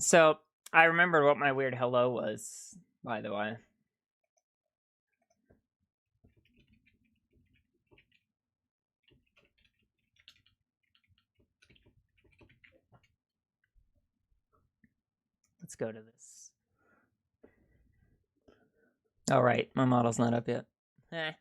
So, I remembered what my weird hello was, by the way. Let's go to this. Oh, right. My model's not up yet. Yeah,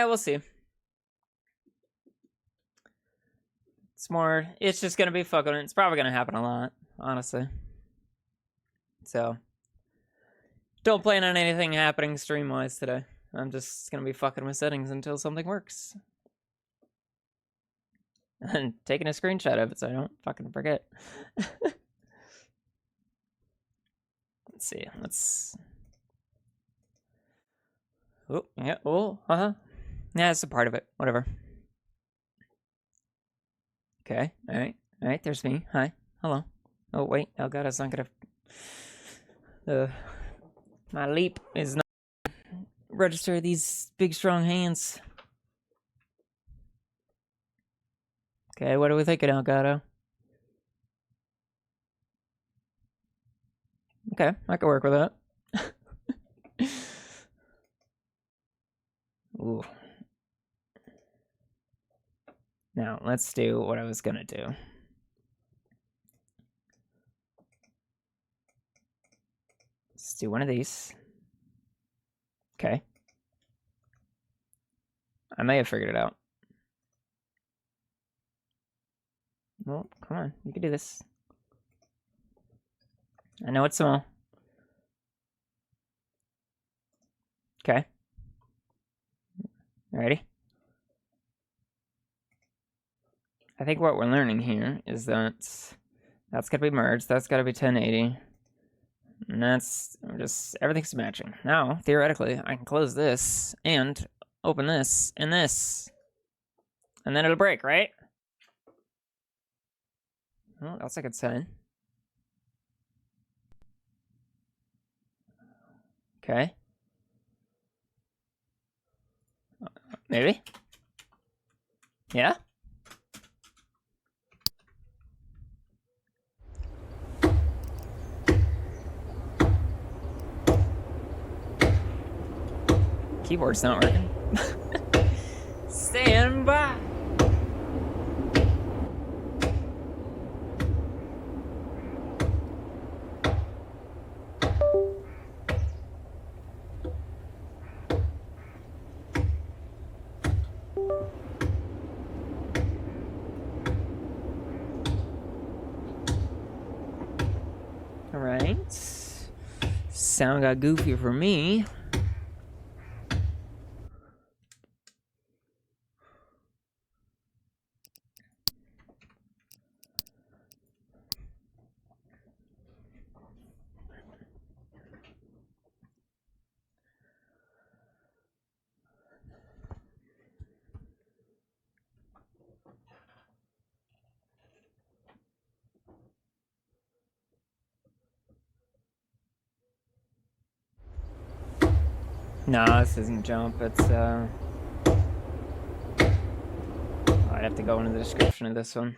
we'll see. It's just gonna be fucking, it's probably gonna happen a lot, honestly. So, don't plan on anything happening stream-wise today. I'm just gonna be fucking with settings until something works. And taking a screenshot of it so I don't fucking forget. Let's see, Oh, yeah, yeah, it's a part of it, whatever. Okay, alright, there's me, hi, hello. Oh, wait, oh god, it's not gonna... my leap is not register these big strong hands. Okay, what are we thinking, Elgato? Okay, I can work with that. Ooh. Now, let's do what I was gonna do. Let's do one of these. Okay. I may have figured it out. Well, come on, you can do this. I know it's small. Okay. Ready? I think what we're learning here is that that's gotta be merged, that's gotta be 1080. And that's just, everything's matching. Now, theoretically, I can close this and open this and this. And then it'll break, right? Well, that's a good sign. Okay. Maybe? Yeah? Keyboard's not working. Stand by! Alright. Sound got goofy for me. Nah, this isn't jump, it's I'd have to go into the description of this one.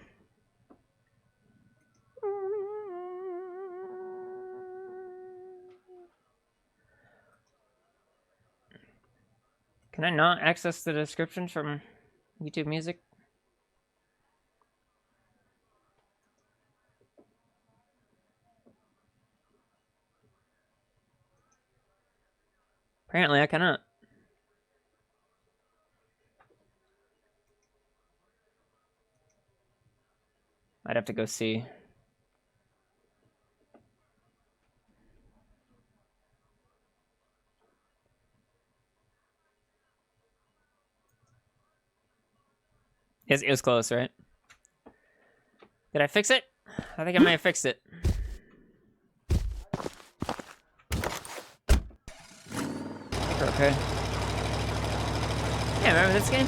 Can I not access the description from YouTube Music? Apparently I cannot. I'd have to go see. It was close, right? Did I fix it? I think I may have fixed it. I think we're okay. Yeah, remember this game?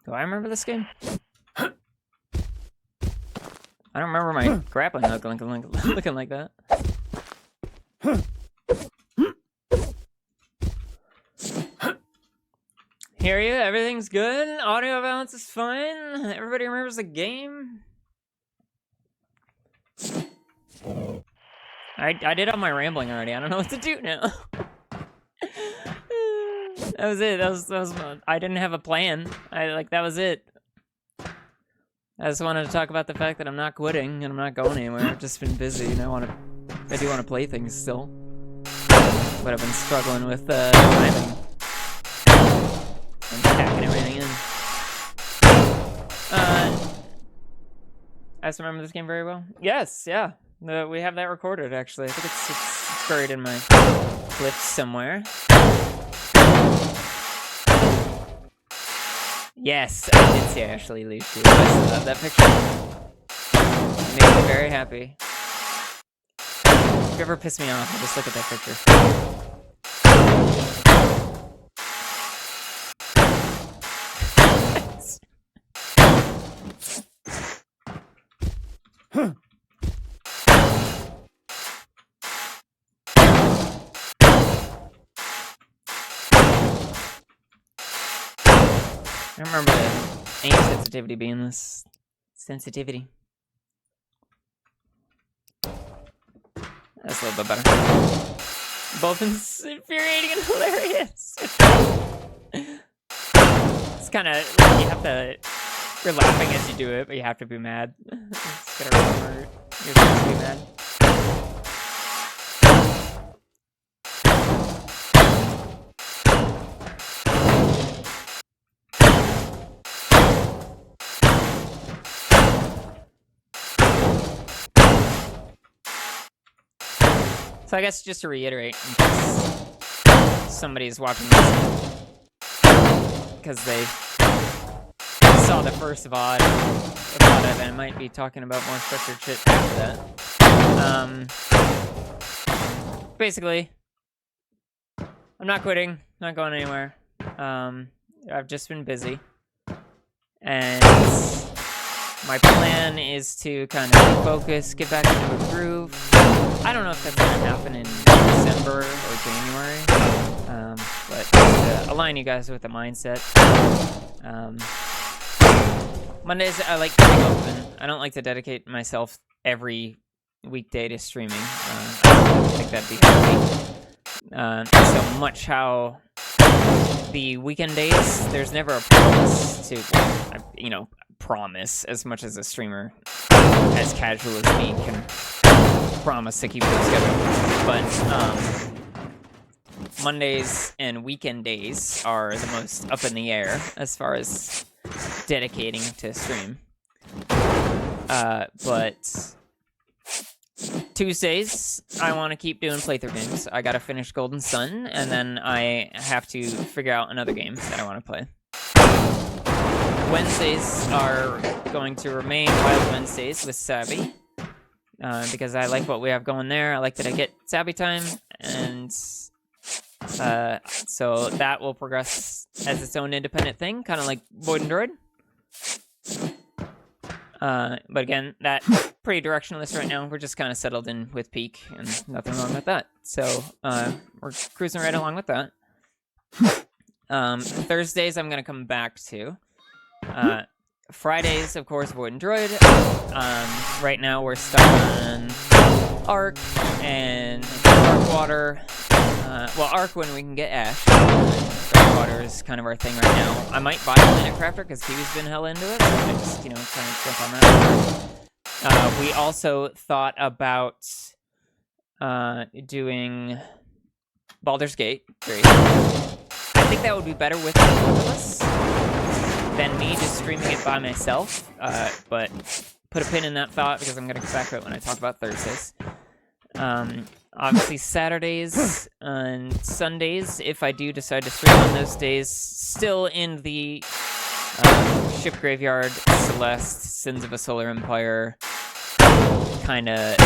Do I remember this game? I don't remember my grappling hook looking like that. Hear you, everything's good. Audio balance is fine. Everybody remembers the game. I did all my rambling already. I don't know what to do now. That was it. That was I didn't have a plan. That was it. I just wanted to talk about the fact that I'm not quitting and I'm not going anywhere. I've just been busy and I do want to play things still. But I've been struggling with timing and packing everything in. I just remember this game very well. Yes, yeah. We have that recorded actually. I think it's buried in my clips somewhere. Yes, I did see Ashley leave too. I still have that picture. It made me very happy. If you ever piss me off, I'll just look at that picture. I remember the aim sensitivity being this sensitivity. That's a little bit better. Both infuriating and hilarious. It's kind of like you have to. You're laughing as you do it, but you have to be mad. It's gotta remember you're supposed to be mad. So I guess just to reiterate, in case somebody's watching this because they saw the first VOD, and I might be talking about more structured shit after that. Basically, I'm not quitting, not going anywhere. I've just been busy, and my plan is to kind of focus, get back into a groove. I don't know if that's going to happen in December or January, but to align you guys with the mindset. Mondays, I like to be open. I don't like to dedicate myself every weekday to streaming. I don't think that'd be healthy. So much how the weekend days, there's never a promise to, promise as much as a streamer, as casual as me, can promise to keep it schedule. But Mondays and weekend days are the most up in the air as far as dedicating to stream. But Tuesdays, I want to keep doing playthrough games. I gotta finish Golden Sun, and then I have to figure out another game that I want to play. Wednesdays are going to remain Wild Wednesdays with Sabby, because I like what we have going there. I like that I get Sabby time, and so that will progress as its own independent thing, kind of like Void and Droid. But again, that's pretty directionless right now. We're just kind of settled in with Peak, and nothing wrong with that. So we're cruising right along with that. Thursdays, I'm going to come back to. Fridays, of course, Void and Droid. Right now, we're stuck on Ark and Darkwater. Well, Ark when we can get Ash. Darkwater is kind of our thing right now. I might buy Planet Crafter because Kiwi's been hella into it. So I just, kind of jump on that. We also thought about doing Baldur's Gate 3. I think that would be better with both of us than me just streaming it by myself. But put a pin in that thought because I'm going to get back to it when I talk about Thursdays. obviously Saturdays and Sundays, if I do decide to stream on those days, still in the Ship Graveyard, Celeste, Sins of a Solar Empire kind of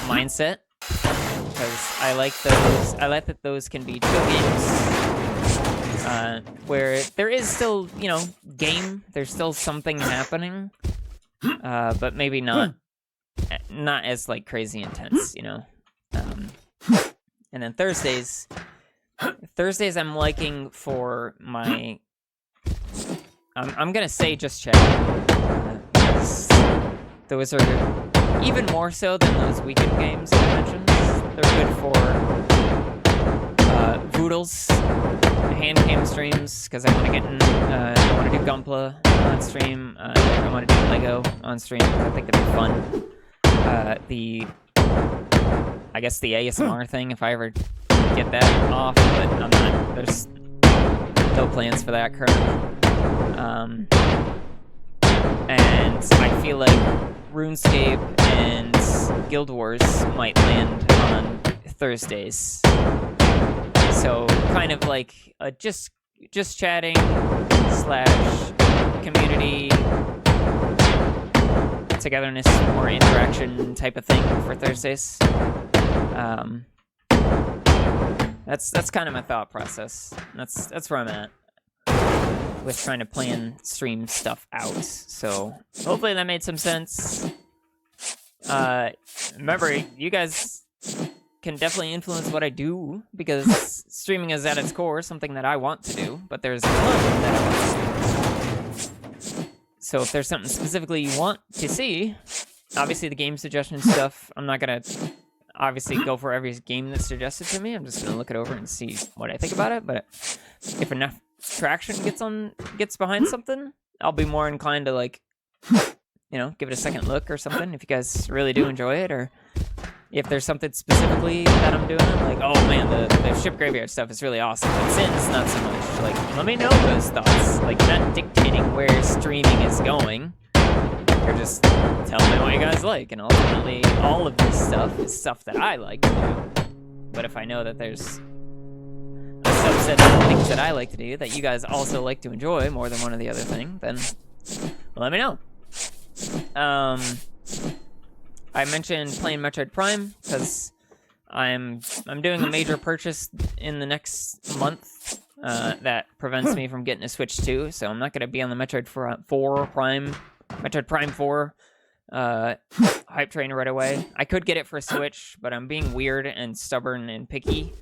mindset, because I like those. I like that those can be chill games where there is still, game. There's still something happening, but maybe not as like crazy intense, and then Thursdays I'm liking for my. I'm gonna say just chat. Those are even more so than those weekend games I mentioned. They're good for Voodles, hand cam streams, because I want to get in. I want to do Gunpla on stream. I want to do Lego on stream, because I think that'd be fun. I guess the ASMR thing, if I ever get that off, but I'm not. There's no plans for that currently. And I feel like RuneScape and Guild Wars might land on Thursdays. So kind of like a just chatting / community togetherness, more interaction type of thing for Thursdays. That's kind of my thought process. That's where I'm at with trying to plan stream stuff out. So hopefully that made some sense. Remember, you guys can definitely influence what I do, because streaming is at its core something that I want to do, but there's a lot that I want to do. So if there's something specifically you want to see, obviously the game suggestion stuff, I'm not gonna obviously go for every game that's suggested to me. I'm just gonna look it over and see what I think about it. But if enough traction gets behind something, I'll be more inclined to like, give it a second look or something, if you guys really do enjoy it, or if there's something specifically that I'm doing, like, oh man, the Ship Graveyard stuff is really awesome, but Sins, not so much. Like, let me know those thoughts. Like, you're not dictating where streaming is going. You're just telling me what you guys like, and ultimately, all of this stuff is stuff that I like to do. But if I know that there's a subset of things that I like to do that you guys also like to enjoy more than one or the other thing, then let me know. I mentioned playing Metroid Prime because I'm doing a major purchase in the next month that prevents me from getting a Switch 2, so I'm not going to be on the Metroid Prime 4 hype train right away. I could get it for Switch, but I'm being weird and stubborn and picky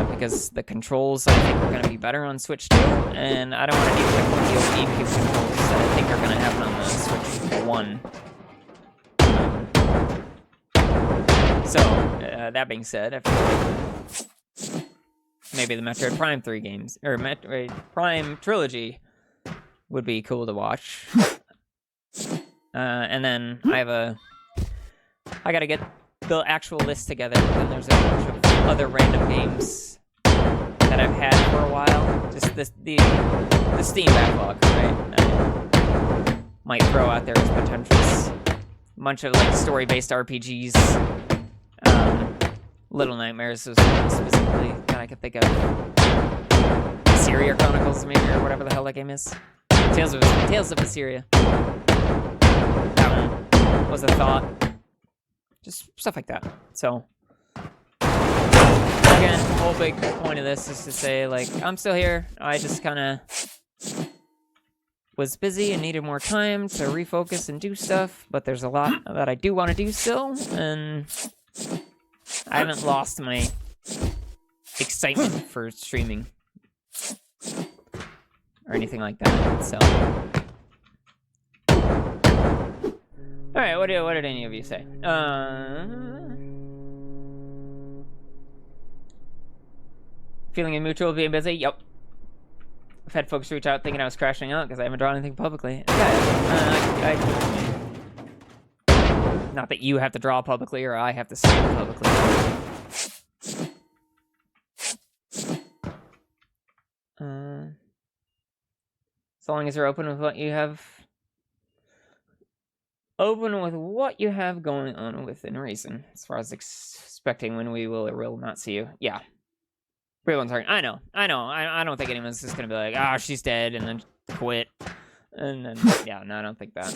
because the controls, I think, are going to be better on Switch 2, and I don't want to deal with the GameCube controls that I think are going to happen on the Switch 1. So, that being said, I feel like maybe the Metroid Prime 3 games, or Metroid Prime Trilogy, would be cool to watch. And then I gotta get the actual list together, then there's a bunch of other random games that I've had for a while. Just the Steam backlog, right? I might throw out there as potentials. A bunch of, like, story-based RPGs. Little Nightmares was one specifically that I could think of. Assyria Chronicles, maybe, or whatever the hell that game is. Tales of Assyria. That one was a thought. Just stuff like that. So, again, the whole big point of this is to say, like, I'm still here. I just kind of was busy and needed more time to refocus and do stuff, but there's a lot that I do want to do still, and I haven't lost my excitement for streaming or anything like that, so. Alright, what did any of you say? Feeling mutual being busy? Yep. I've had folks reach out thinking I was crashing out because I haven't drawn anything publicly. Yeah, not that you have to draw publicly or I have to stream publicly. So long as you're open with what you have open with what you have going on within reason, as far as expecting when we will or will not see you. Yeah. Real one's hard. I know. I don't think anyone's just gonna be like, ah, she's dead, and then quit. And then, yeah, no, I don't think that.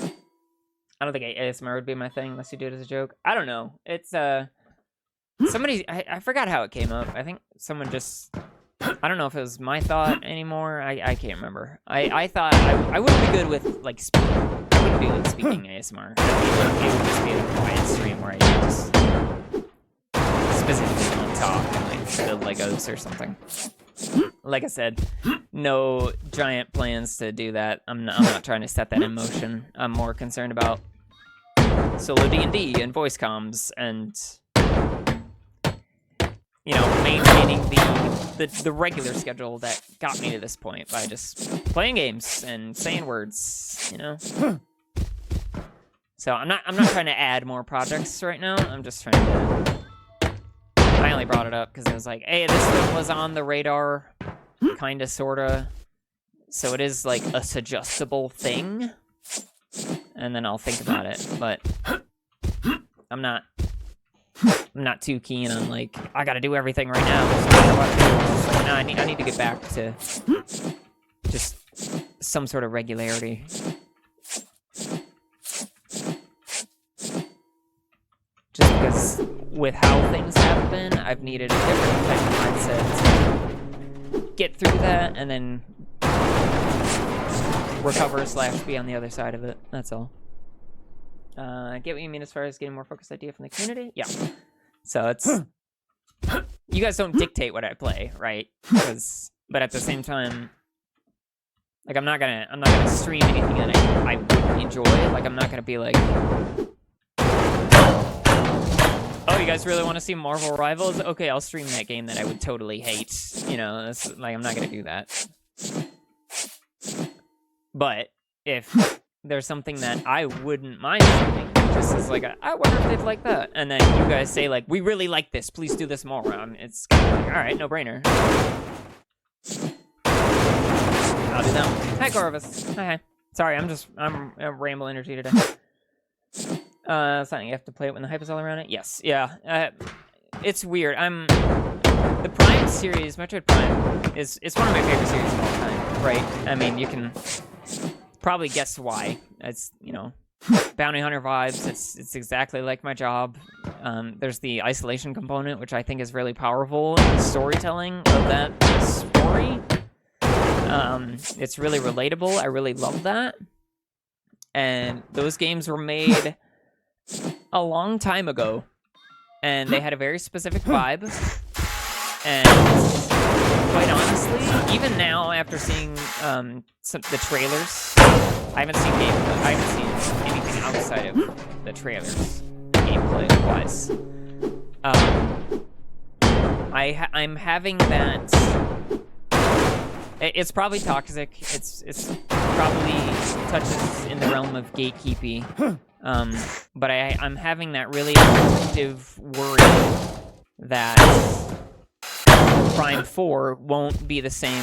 I don't think ASMR would be my thing unless you do it as a joke. I don't know. It's, somebody, I forgot how it came up. I think someone just, I don't know if it was my thought anymore. I can't remember. I thought I wouldn't be good with, like, speaking. I wouldn't be good with speaking ASMR. It would just be a quiet stream where I just specifically don't talk and, like, build Legos or something. Like I said, no giant plans to do that. I'm not trying to set that in motion. I'm more concerned about solo D&D and voice comms and, you know, maintaining the regular schedule that got me to this point by just playing games and saying words, you know. So I'm not trying to add more projects right now. I'm just trying to. I only brought it up because it was like, hey, this one was on the radar, kinda, sorta. So it is like a suggestible thing, and then I'll think about it. But I'm not too keen on, like, I gotta do everything right now. So like, no, I need to get back to just some sort of regularity. Just because with how things have been, I've needed a different type of mindset to get through that and then recover / be on the other side of it. That's all. I get what you mean as far as getting more focused idea from the community. Yeah. So it's you guys don't dictate what I play, right? But at the same time, like I'm not gonna stream anything that I wouldn't enjoy. Like I'm not gonna be like, oh, you guys really want to see Marvel Rivals? Okay, I'll stream that game that I would totally hate. You know, that's, like, I'm not gonna do that. But if there's something that I wouldn't mind streaming, just as like, I wonder if they'd like that, and then you guys say like, we really like this, please do this more. It's kind of like, all right, no brainer. I'll do that. Hi, Corvus. Hi. Sorry, I'm ramble energy today. Something you have to play it when the hype is all around it. Yes, yeah. It's weird. The Prime series, Metroid Prime, is one of my favorite series of all time, right? I mean, you can probably guess why. It's, you know, bounty hunter vibes. It's exactly like my job. There's the isolation component, which I think is really powerful in the storytelling of that story. It's really relatable. I really love that. And those games were made a long time ago, and they had a very specific vibe. And quite honestly, even now, after seeing the trailers, I haven't seen anything outside of the trailers, gameplay-wise. I'm having that. It's probably toxic. It's probably touches in the realm of gatekeeping. But I'm having that really active worry that Prime 4 won't be the same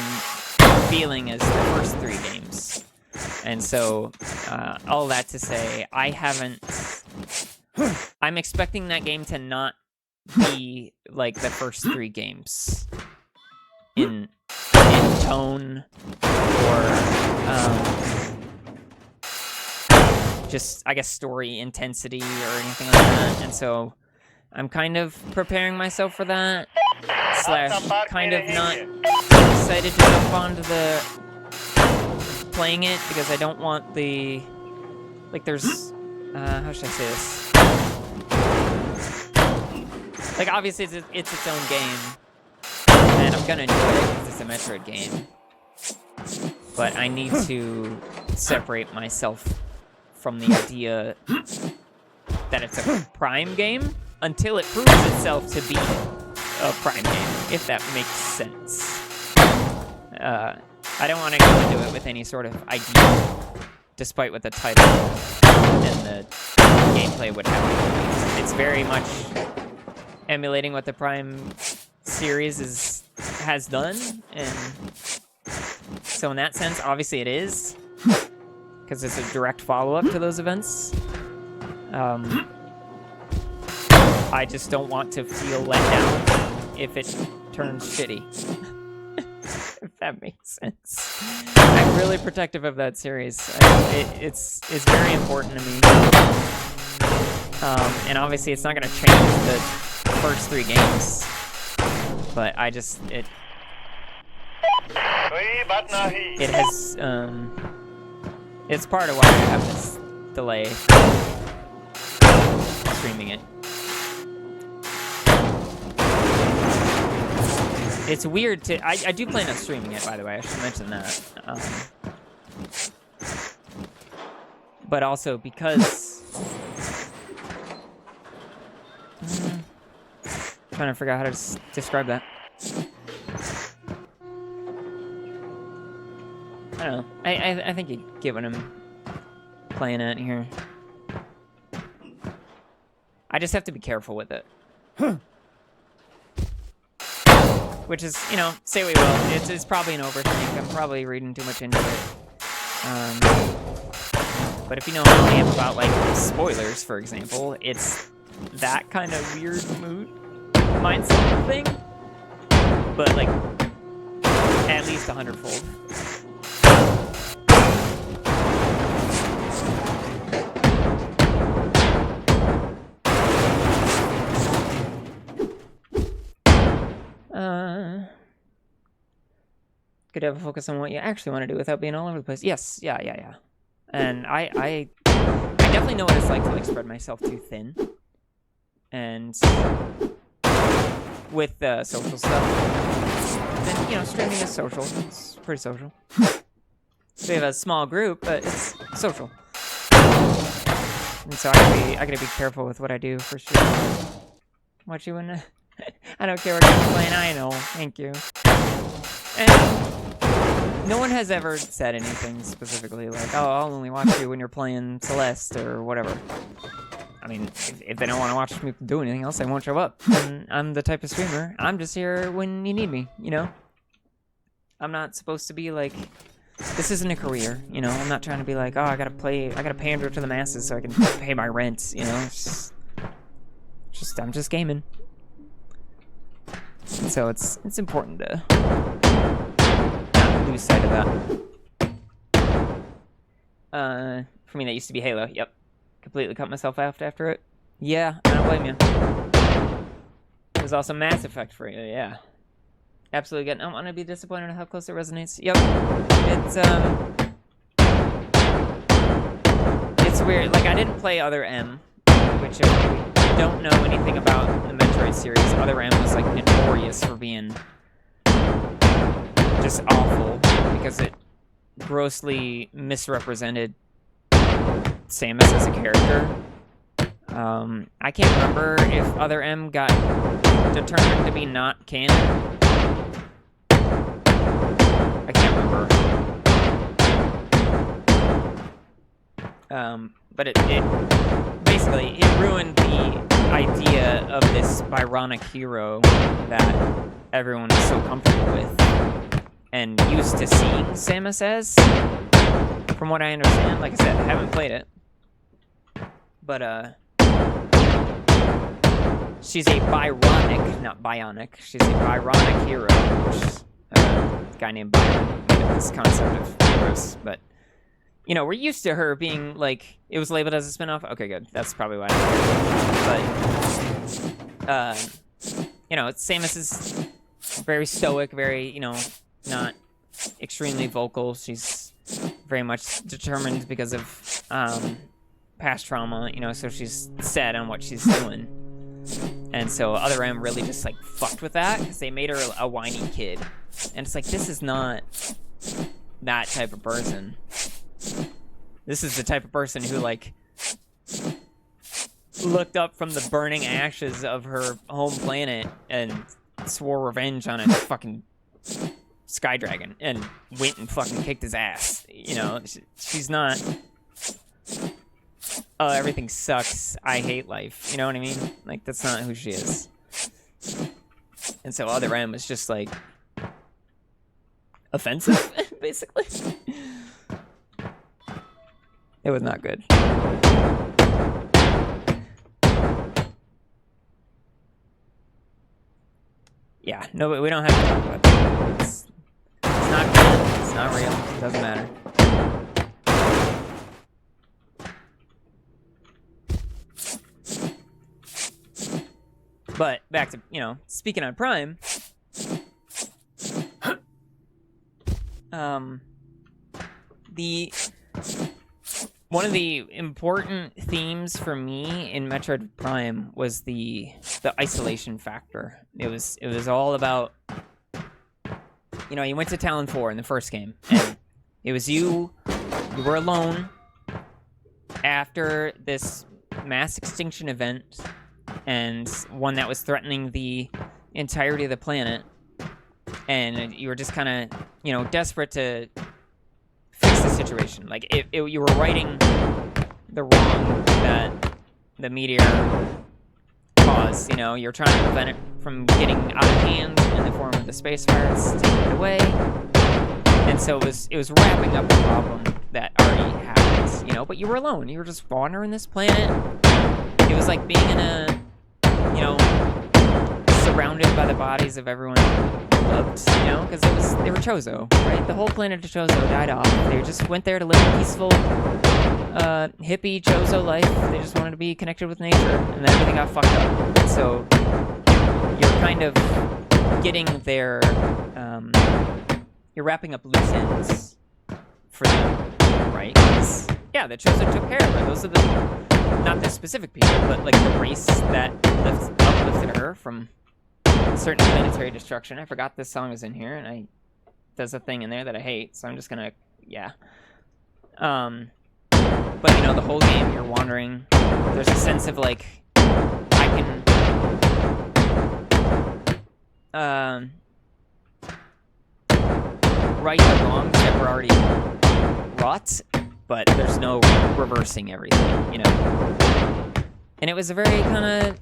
feeling as the first 3 games. And so, all that to say, I'm expecting that game to not be like the first 3 games in tone or just, I guess, story intensity or anything like that. And so I'm kind of preparing myself for that, / kind of not excited to jump onto the playing it because I don't want the, like, there's, how should I say this? Like, obviously it's its own game, and I'm gonna enjoy it because it's a Metroid game. But I need to separate myself from the idea that it's a Prime game until it proves itself to be a Prime game, if that makes sense. I don't want to go into it with any sort of idea, despite what the title and the gameplay would have. It's very much emulating what the Prime series has done, and so in that sense, obviously it is, because it's a direct follow-up to those events. I just don't want to feel let down if it turns shitty. If that makes sense. I'm really protective of that series. It's very important to me. And obviously it's not going to change the first 3 games. But I just, it has, it's part of why I have this delay streaming it. It's weird to, I do plan on streaming it, by the way, I should mention that. But also because, trying to figure out how to describe that. I don't know. I think you get what I'm playing at here. I just have to be careful with it. Which is, you know, say what you will, it's probably an overthink. I'm probably reading too much into it. But if you know how I am about, like, spoilers, for example, it's that kind of weird mood mindset thing. But, like, at least 100-fold. Could have a focus on what you actually want to do without being all over the place. Yes, yeah. And I definitely know what it's like to like spread myself too thin. And with the social stuff, then, you know, streaming is social. It's pretty social. So we have a small group, but it's social. And so I gotta be careful with what I do for sure. What you wanna? I don't care what you're playing. I know. Thank you. And no one has ever said anything specifically like, oh, I'll only watch you when you're playing Celeste or whatever. I mean, if they don't want to watch me do anything else, I won't show up. And I'm the type of streamer, I'm just here when you need me, you know? I'm not supposed to be like, this isn't a career, you know? I'm not trying to be like, oh, I gotta pander to the masses so I can pay my rent, you know? It's just I'm just gaming. And so it's important to lose sight of that. For me, that used to be Halo. Yep. Completely cut myself out after it. Yeah, I don't blame you. It was also Mass Effect for you, yeah. Absolutely good. I don't want to be disappointed at how close it resonates. Yep. It's weird. Like, I didn't play Other M, which if you don't know anything about the Metroid series, Other M was, like, notorious for being just awful because it grossly misrepresented Samus as a character. I can't remember if Other M got determined to be not canon. I can't remember. But it basically ruined the idea of this Byronic hero that everyone is so comfortable with and used to seeing Samus as, from what I understand. Like I said, I haven't played it. But, she's a Byronic, not Bionic, she's a Byronic hero, which is a guy named Byron made up this concept of heroes, but, you know, we're used to her being, like, it was labeled as a spinoff. Okay, good, that's probably why I but, you know, Samus is very stoic, very, you know, not extremely vocal. She's very much determined because of past trauma, you know, so she's set on what she's doing. And so Other M really just like fucked with that because they made her a whiny kid. And it's like, this is not that type of person. This is the type of person who like looked up from the burning ashes of her home planet and swore revenge on a fucking Sky Dragon and went and fucking kicked his ass. You know, she's not, oh, everything sucks, I hate life. You know what I mean? Like, that's not who she is. And so Other M was just like offensive, basically. It was not good. Yeah, no, we don't have to talk about that. It's not canon, it's not real, it doesn't matter. But back to, you know, speaking on Prime, one of the important themes for me in Metroid Prime was the isolation factor. It was all about, you know, you went to Talon 4 in the first game, and it was you were alone after this mass extinction event, and one that was threatening the entirety of the planet, and you were just kind of, you know, desperate to fix the situation. Like, you were righting the wrong that the meteor caused, you know? You're trying to prevent it from getting out of hand in the form of the space pirates taking it away. And so it was wrapping up the problem that already happened, you know? But you were alone. You were just wandering this planet. It was like being in a, you know, surrounded by the bodies of everyone you loved, you know, because they were Chozo, right? The whole planet of Chozo died off. They just went there to live a peaceful, hippie Chozo life. They just wanted to be connected with nature, and then everything got fucked up. And so you're kind of getting their, you're wrapping up loose ends for them, right? 'Cause, yeah, the Chozo took care of her. Those are not the specific people, but like the race that uplifted her from certain planetary destruction. I forgot this song was in here, and there's a thing in there that I hate, so I'm just gonna, yeah. But you know, the whole game you're wandering. There's a sense of like, I can, right the wrongs that were already wrought, but there's no reversing everything, you know. And it was a very kind of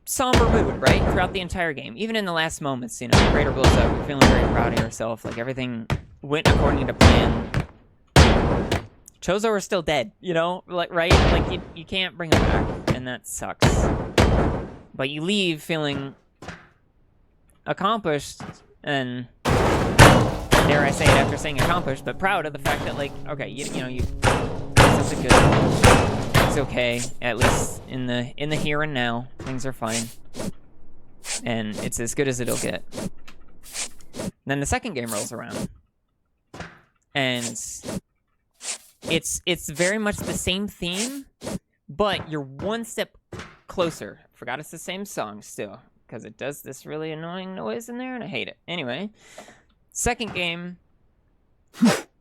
somber mood, right? Throughout the entire game. Even in the last moments, you know, the crater blows up, you're feeling very proud of yourself, like everything went according to plan. Chozo are still dead, you know? Like, right? Like, you can't bring them back, and that sucks. But you leave feeling accomplished, and dare I say it after saying accomplished, but proud of the fact that, like, okay, you know, this is good. It's okay, at least in the here and now. Things are fine, and it's as good as it'll get. And then the second game rolls around, and it's very much the same theme, but you're one step closer. Forgot it's the same song still, because it does this really annoying noise in there, and I hate it. Anyway, second game,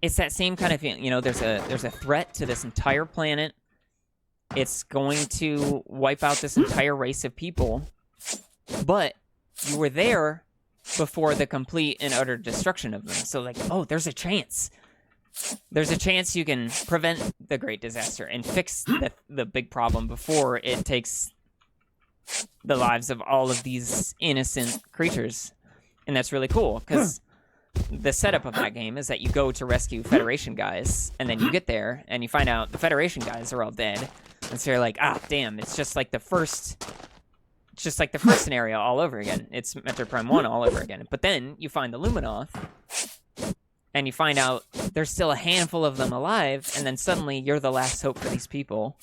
it's that same kind of feeling. You know, there's a threat to this entire planet. It's going to wipe out this entire race of people, but you were there before the complete and utter destruction of them. So, like, oh, there's a chance. There's a chance you can prevent the great disaster and fix the big problem before it takes the lives of all of these innocent creatures. And that's really cool, because the setup of that game is that you go to rescue Federation guys, and then you get there, and you find out the Federation guys are all dead. And so you're like, ah, damn, it's just like the first scenario all over again. It's Metroid Prime 1 all over again. But then you find the Luminoth, and you find out there's still a handful of them alive, and then suddenly you're the last hope for these people.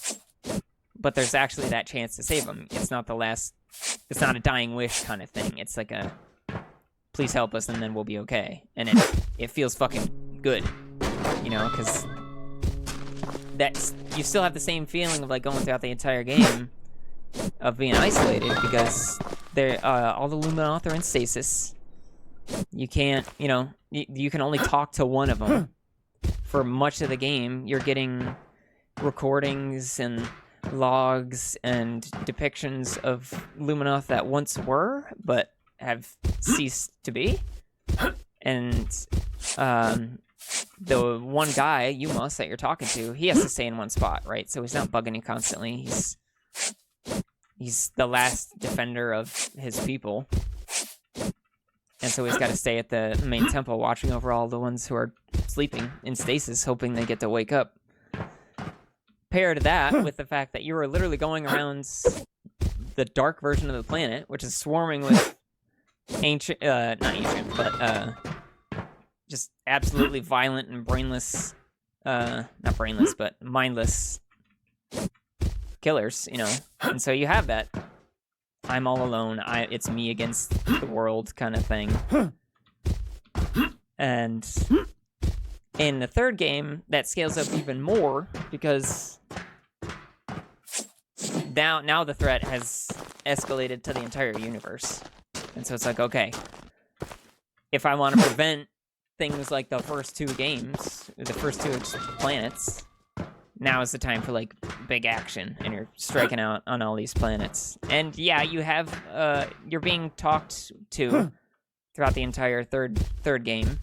But there's actually that chance to save them. It's not it's not a dying wish kind of thing. It's like a, please help us and then we'll be okay. And it feels fucking good, you know, because you still have the same feeling of like going throughout the entire game of being isolated, because all the Luminoth are in stasis. You can't, you know, you can only talk to one of them for much of the game. You're getting recordings and logs and depictions of Luminoth that once were, but have ceased to be. And the one guy, Umos, that you're talking to, he has to stay in one spot, right? So he's not bugging you constantly. He's the last defender of his people. And so he's got to stay at the main temple, watching over all the ones who are sleeping in stasis, hoping they get to wake up. Pair to that with the fact that you were literally going around the dark version of the planet, which is swarming with ancient, not ancient, but just absolutely violent and brainless, not brainless, but mindless killers, you know. And so you have that I'm all alone, it's me against the world kind of thing. And in the third game, that scales up even more because now the threat has escalated to the entire universe. And so it's like, okay, if I want to prevent things like the first two games, the first two planets, now is the time for, like, big action, and you're striking out on all these planets. And yeah, you have, you're being talked to throughout the entire third game.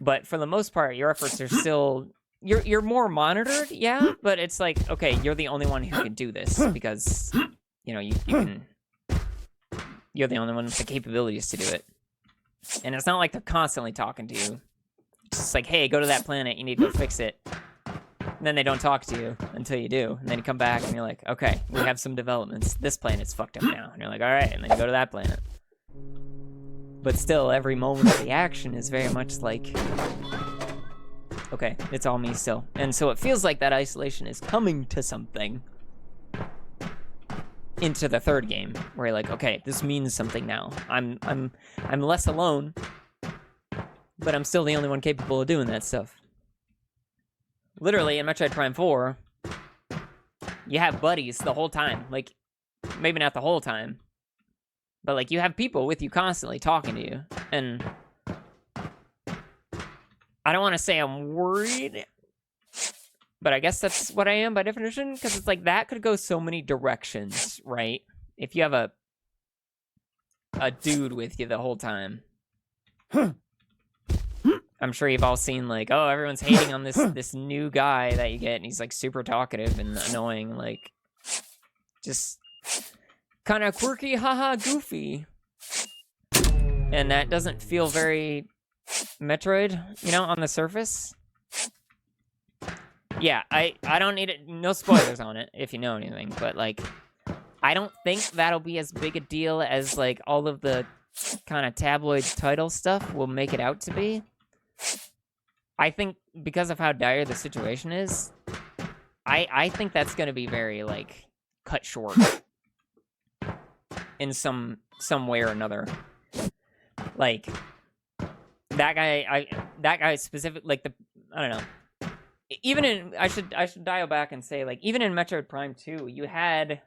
But for the most part, your efforts are still, you're more monitored, yeah, but it's like, okay, you're the only one who can do this, because, you know, you can, you're the only one with the capabilities to do it. And it's not like they're constantly talking to you. It's just like, hey, go to that planet, you need to go fix it. And then they don't talk to you until you do. And then you come back and you're like, okay, we have some developments. This planet's fucked up now. And you're like, all right, and then you go to that planet. But still, every moment of the action is very much like, okay, it's all me still. And so it feels like that isolation is coming to something into the third game, where you're like, okay, this means something now. I'm less alone, but I'm still the only one capable of doing that stuff. Literally, in Metroid Prime 4, you have buddies the whole time. Like, maybe not the whole time, but, like, you have people with you constantly talking to you. And I don't want to say I'm worried, but I guess that's what I am by definition, because it's like, that could go so many directions, right? If you have a dude with you the whole time. I'm sure you've all seen, like, oh, everyone's hating on this new guy that you get, and he's, like, super talkative and annoying, like, just kind of quirky, haha, goofy. And that doesn't feel very Metroid, you know, on the surface. Yeah, I don't need it, no spoilers on it, if you know anything, but, like, I don't think that'll be as big a deal as, like, all of the kind of tabloid title stuff will make it out to be. I think because of how dire the situation is, I think that's going to be very, like, cut short in some way or another. Like, that guy specific, like, I don't know. Even in, I should dial back and say, like, even in Metroid Prime 2, you had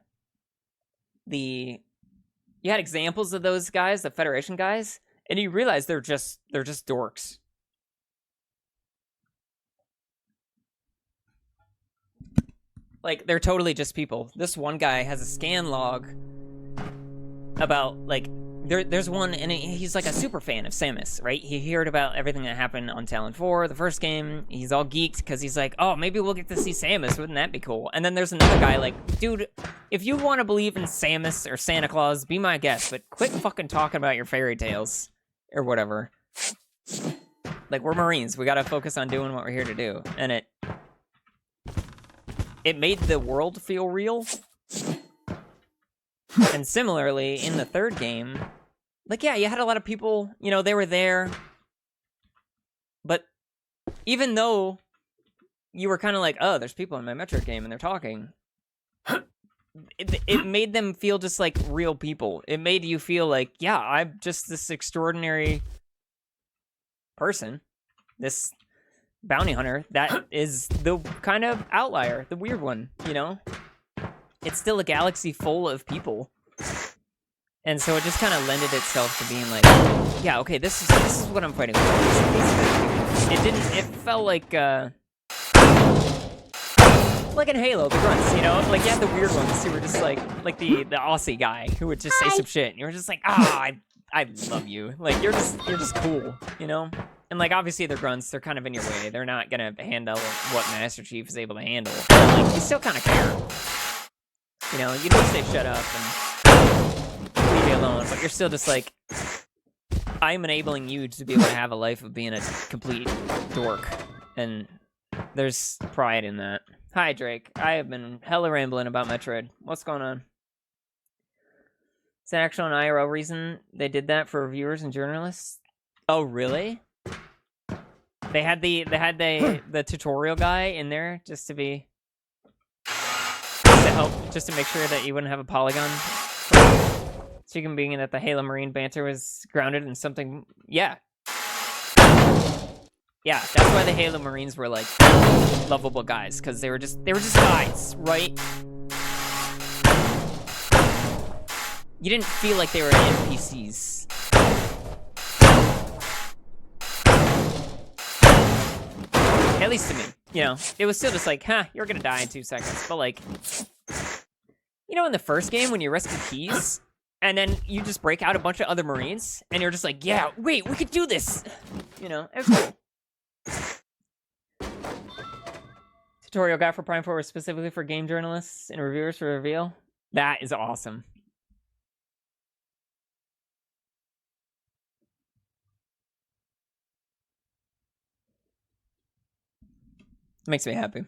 examples of those guys, the Federation guys, and you realize they're just dorks. Like, they're totally just people. This one guy has a scan log about, like, there's one, and he's, like, a super fan of Samus, right? He heard about everything that happened on Talon 4, the first game. He's all geeked, because he's like, oh, maybe we'll get to see Samus. Wouldn't that be cool? And then there's another guy like, dude, if you want to believe in Samus or Santa Claus, be my guest, but quit fucking talking about your fairy tales, or whatever. Like, we're Marines. We gotta focus on doing what we're here to do. And it made the world feel real. And similarly, in the third game, like, yeah, you had a lot of people, you know, they were there. But even though you were kind of like, oh, there's people in my Metroid game and they're talking, it made them feel just like real people. It made you feel like, yeah, I'm just this extraordinary person, this bounty hunter that is the kind of outlier, the weird one, you know? It's still a galaxy full of people. And so it just kind of lended itself to being like, yeah, okay, this is what I'm fighting with. It felt like in Halo, the grunts, you know? Like, you had the weird ones who were just like the Aussie guy who would just say some shit, and you were just like, I love you. Like, you're just cool, you know? And, like, obviously they're grunts, they're kind of in your way. They're not gonna handle what Master Chief is able to handle. But, like, you still kind of care. You know, you don't say shut up and leave me alone, but you're still just like, I'm enabling you to be able to have a life of being a complete dork. And there's pride in that. Hi, Drake. I have been hella rambling about Metroid. What's going on? Is that actual an IRL reason they did that for reviewers and journalists? Oh, really? They had the tutorial guy in there just to help, just to make sure that you wouldn't have a polygon. Speaking being that the Halo Marine banter was grounded in something. Yeah. Yeah, that's why the Halo Marines were like lovable guys, because they were just guys, right? You didn't feel like they were NPCs. At least to me, you know, it was still just like, huh, you're gonna die in 2 seconds. But like, you know, in the first game when you rescue Keys, and then you just break out a bunch of other Marines, and you're just like, yeah, wait, we could do this. You know, it was cool. Tutorial guide for Prime 4 was specifically for game journalists and reviewers for reveal. That is awesome. Makes me happy.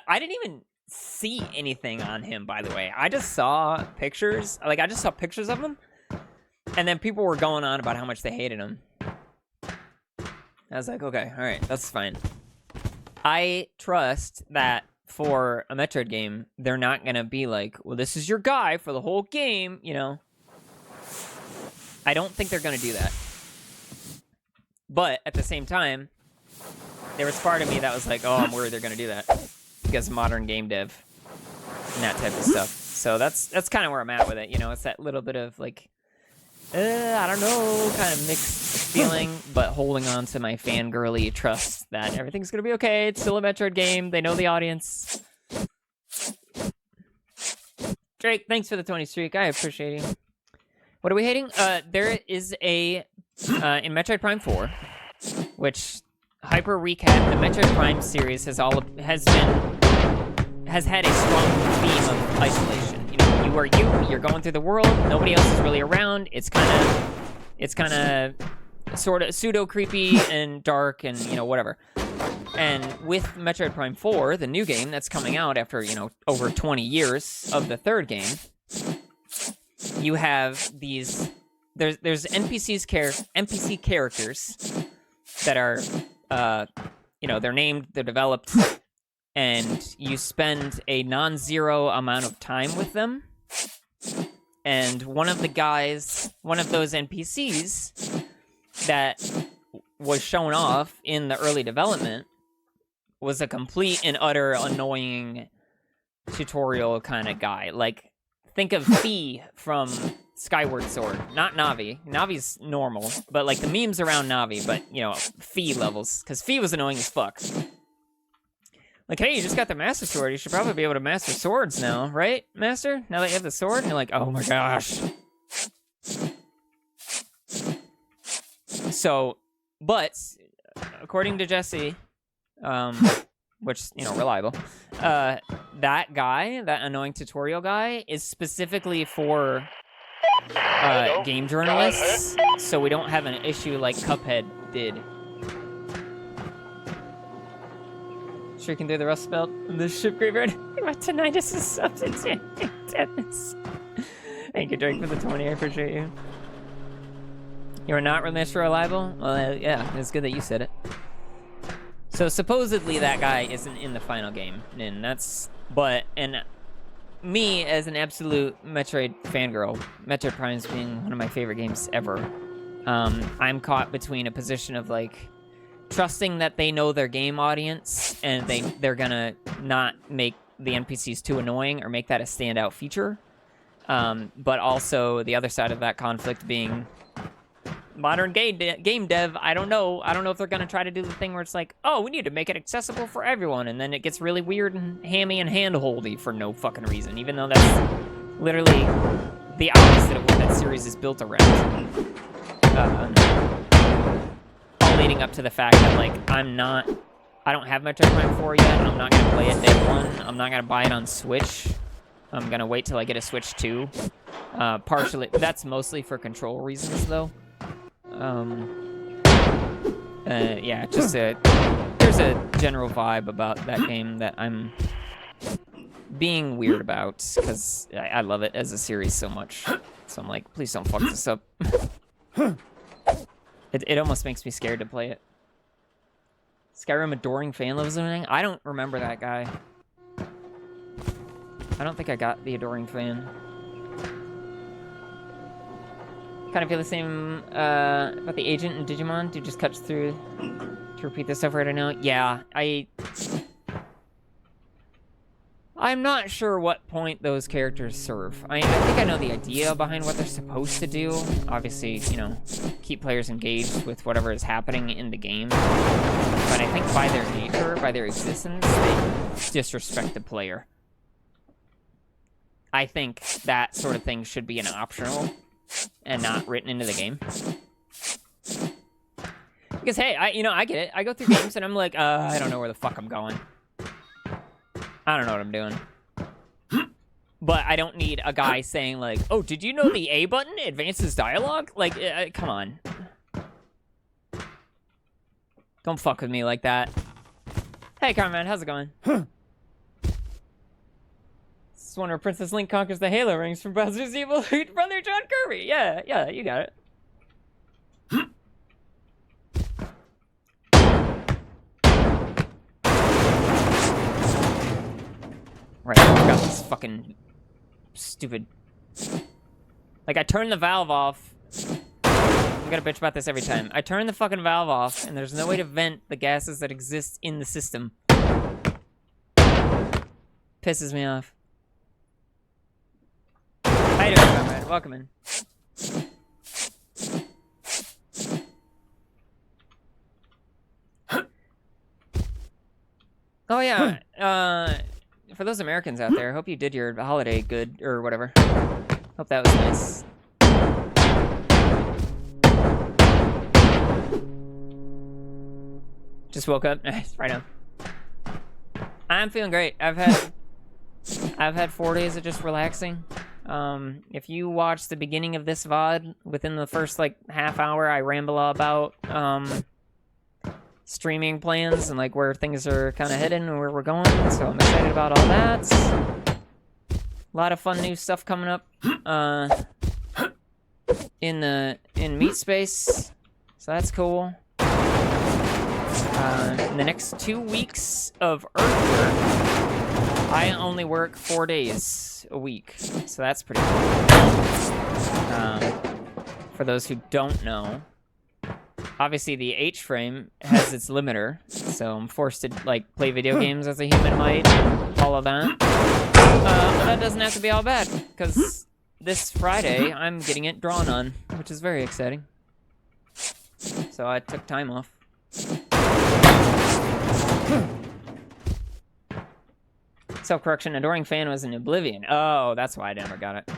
I didn't even see anything on him, by the way. I just saw pictures. Like, I just saw pictures of him, and then people were going on about how much they hated him. I was like, okay, all right, that's fine. I trust that for a Metroid game, they're not gonna be like, well, this is your guy for the whole game, you know? I don't think they're gonna do that. But at the same time, there was part of me that was like, oh, I'm worried they're gonna do that because of modern game dev and that type of stuff. So that's kind of where I'm at with it. You know, it's that little bit of like, I don't know, kind of mixed feeling, but holding on to my fangirly trust that everything's gonna be okay. It's still a Metroid game. They know the audience. Drake, thanks for the 20 streak. I appreciate you. What are we hating? There is a in Metroid Prime 4, which hyper recap. The Metroid Prime series has had a strong theme of isolation. You know, you are you're going through the world. Nobody else is really around. It's kind of sort of pseudo creepy and dark and, you know, whatever. And with Metroid Prime 4, the new game that's coming out after, you know, over 20 years of the third game, you have these there's NPC characters that are you know, they're named, they're developed, and you spend a non-zero amount of time with them. And one of those NPCs that was shown off in the early development was a complete and utter annoying tutorial kind of guy. Like, think of Fi from Skyward Sword. Not Navi. Navi's normal, but like the memes around Navi, but, you know, Fi levels. Because Fi was annoying as fuck. Like, hey, you just got the Master Sword. You should probably be able to master swords now, right, Master? Now that you have the sword? And you're like, oh my gosh. So, but, according to Jesse, which, you know, reliable, that guy, that annoying tutorial guy, is specifically for game journalists, so we don't have an issue like Cuphead did. Shrieking through the Rust Belt, the ship graveyard. My tinnitus is substance tetanus. Thank you, Drake, for the 20. I appreciate you. You are not Mr. Reliable? Well, yeah, it's good that you said it. So supposedly that guy isn't in the final game, and and me as an absolute Metroid fangirl, Metroid Prime's being one of my favorite games ever. I'm caught between a position of like trusting that they know their game audience and they're gonna not make the NPCs too annoying or make that a standout feature. But also the other side of that conflict being modern game dev. I don't know if they're gonna try to do the thing where it's like, oh, we need to make it accessible for everyone, and then it gets really weird and hammy and hand-holdy for no fucking reason, even though that's literally the opposite of what that series is built around. All leading up to the fact that, like, I don't have Metroid Prime 4 yet. I'm not gonna play it day one. I'm not gonna buy it on Switch. I'm gonna wait till I get a Switch 2. Partially, that's mostly for control reasons, though. Yeah, just there's a general vibe about that game that I'm being weird about, because I love it as a series so much. So I'm like, please don't fuck this up. It almost makes me scared to play it. Skyrim adoring fan loves everything? I don't remember that guy. I don't think I got the adoring fan. Kind of feel the same about the agent in Digimon. Dude just cuts through to repeat this over. I don't know. Yeah, I'm not sure what point those characters serve. I think I know the idea behind what they're supposed to do. Obviously, you know, keep players engaged with whatever is happening in the game. But I think by their nature, by their existence, they disrespect the player. I think that sort of thing should be an optional and not written into the game. Because, hey, I get it. I go through games and I'm like, I don't know where the fuck I'm going. I don't know what I'm doing. But I don't need a guy saying, like, oh, did you know the A button advances dialogue? Like, come on. Don't fuck with me like that. Hey, Carman, how's it going? This is one where Princess Link conquers the Halo rings from Bowser's evil brother John Kirby. Yeah, you got it. Right, I forgot this fucking stupid... Like, I turned the valve off. I'm gonna bitch about this every time. I turn the fucking valve off, and there's no way to vent the gases that exist in the system. Pisses me off. How you doing, comrade? Welcome in. Oh, yeah. For those Americans out there, hope you did your holiday good, or whatever. Hope that was nice. Just woke up. Nice, right on. I'm feeling great. I've had 4 days of just relaxing. If you watch the beginning of this VOD, within the first, like, half hour, I ramble about, streaming plans and like where things are kind of heading and where we're going, so I'm excited about all that. A lot of fun new stuff coming up in Meat Space, so that's cool. In the next 2 weeks of Earth work, I only work 4 days a week, so that's pretty cool. For those who don't know, obviously, the H-frame has its limiter, so I'm forced to, like, play video games as a human might, all of that. But that doesn't have to be all bad, because this Friday, I'm getting it drawn on, which is very exciting. So I took time off. Self-correction, adoring fan was in Oblivion. Oh, that's why I never got it.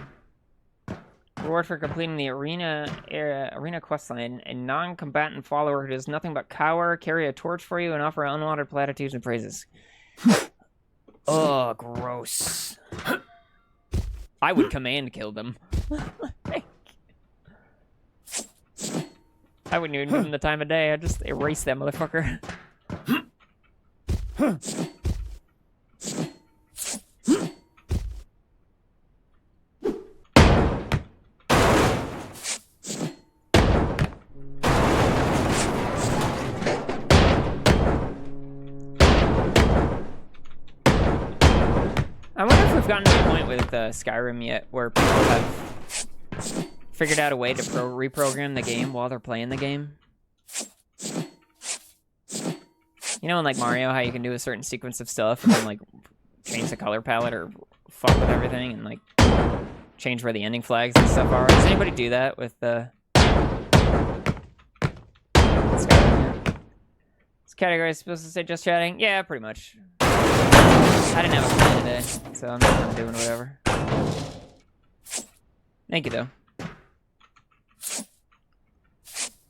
Reward for completing the arena questline. A non-combatant follower who does nothing but cower, carry a torch for you, and offer unwanted platitudes and praises. Ugh, gross. I would command kill them. I wouldn't even give them the time of day. I'd just erase that motherfucker. I wonder if we've gotten to the point with Skyrim yet where people have figured out a way to reprogram the game while they're playing the game. You know in like Mario how you can do a certain sequence of stuff and then like change the color palette or fuck with everything and like change where the ending flags and stuff are? Does anybody do that with Skyrim yet? This category is supposed to say just chatting? Yeah, pretty much. I didn't have a plan today, so I'm just doing whatever. Thank you, though.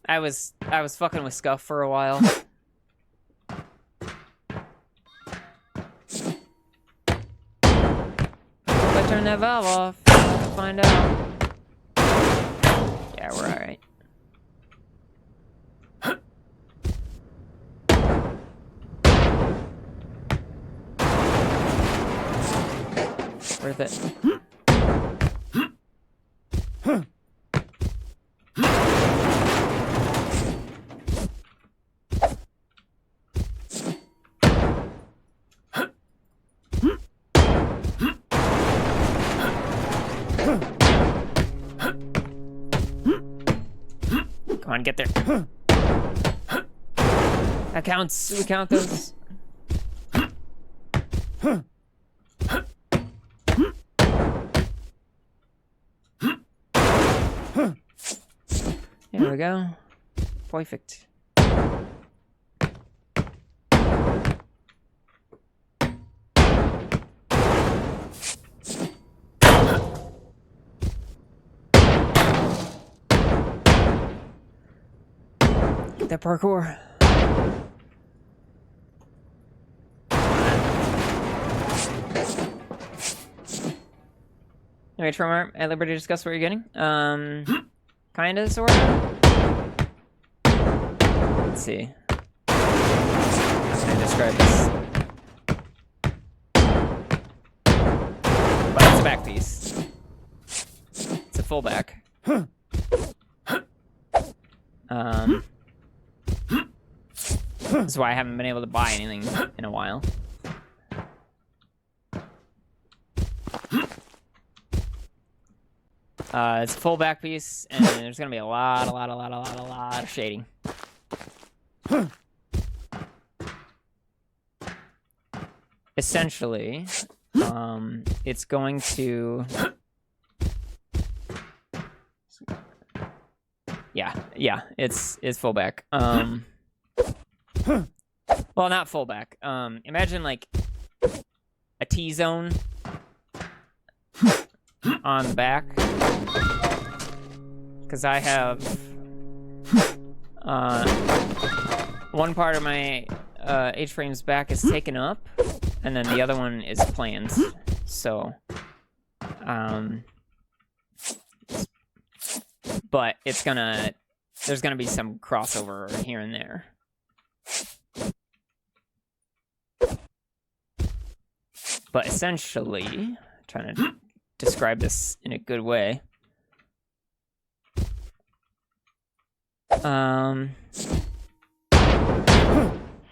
I was fucking with Scuff for a while. Hope I turn that valve off. I'll have to find out. Yeah, we're alright. with it. Come on, get there. That counts. We count those. There we go. Perfect. Get that parkour. Alright, Tromar, at liberty to discuss what you're getting. Kinda, sorta. Let's see. How can I describe this? Well, it's a back piece. It's a full back. This is why I haven't been able to buy anything in a while. It's a full back piece, and there's gonna be a lot of shading. Essentially, it's going to... Yeah, it's full back. Well, not full back. Imagine like a T-zone on the back, because I have one part of my H-frame's back is taken up, and then the other one is planned. So, but it's gonna, there's gonna be some crossover here and there. But essentially, trying to describe this in a good way.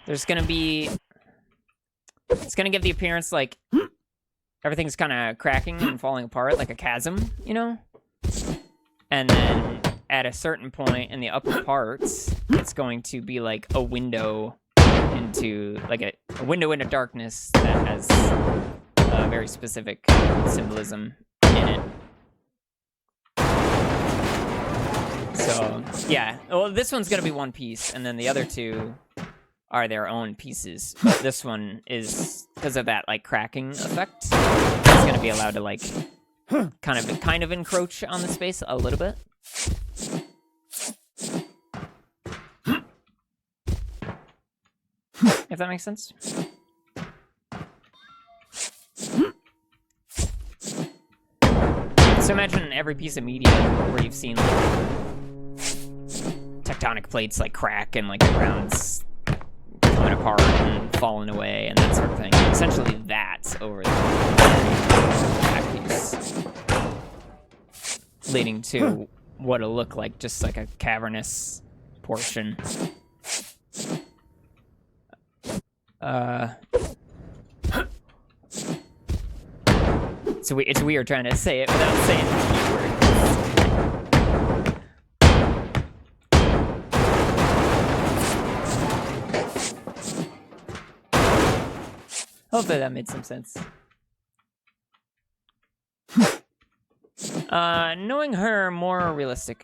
There's gonna be, it's gonna give the appearance like everything's kind of cracking and falling apart, like a chasm, you know? And then at a certain point in the upper parts, it's going to be like a window into, like a window into darkness that has a very specific symbolism in it. So, yeah. Well, this one's gonna be one piece, and then the other two are their own pieces. But this one is, because of that, like, cracking effect, it's gonna be allowed to, like, kind of encroach on the space a little bit. If that makes sense. So imagine every piece of media where you've seen like tectonic plates like crack and like the ground's coming apart and falling away and that sort of thing. Essentially that's over the back piece, leading to what'll look like just like a cavernous portion. So it's weird trying to say it without saying the keyword. Hopefully that made some sense. Knowing her, more realistic.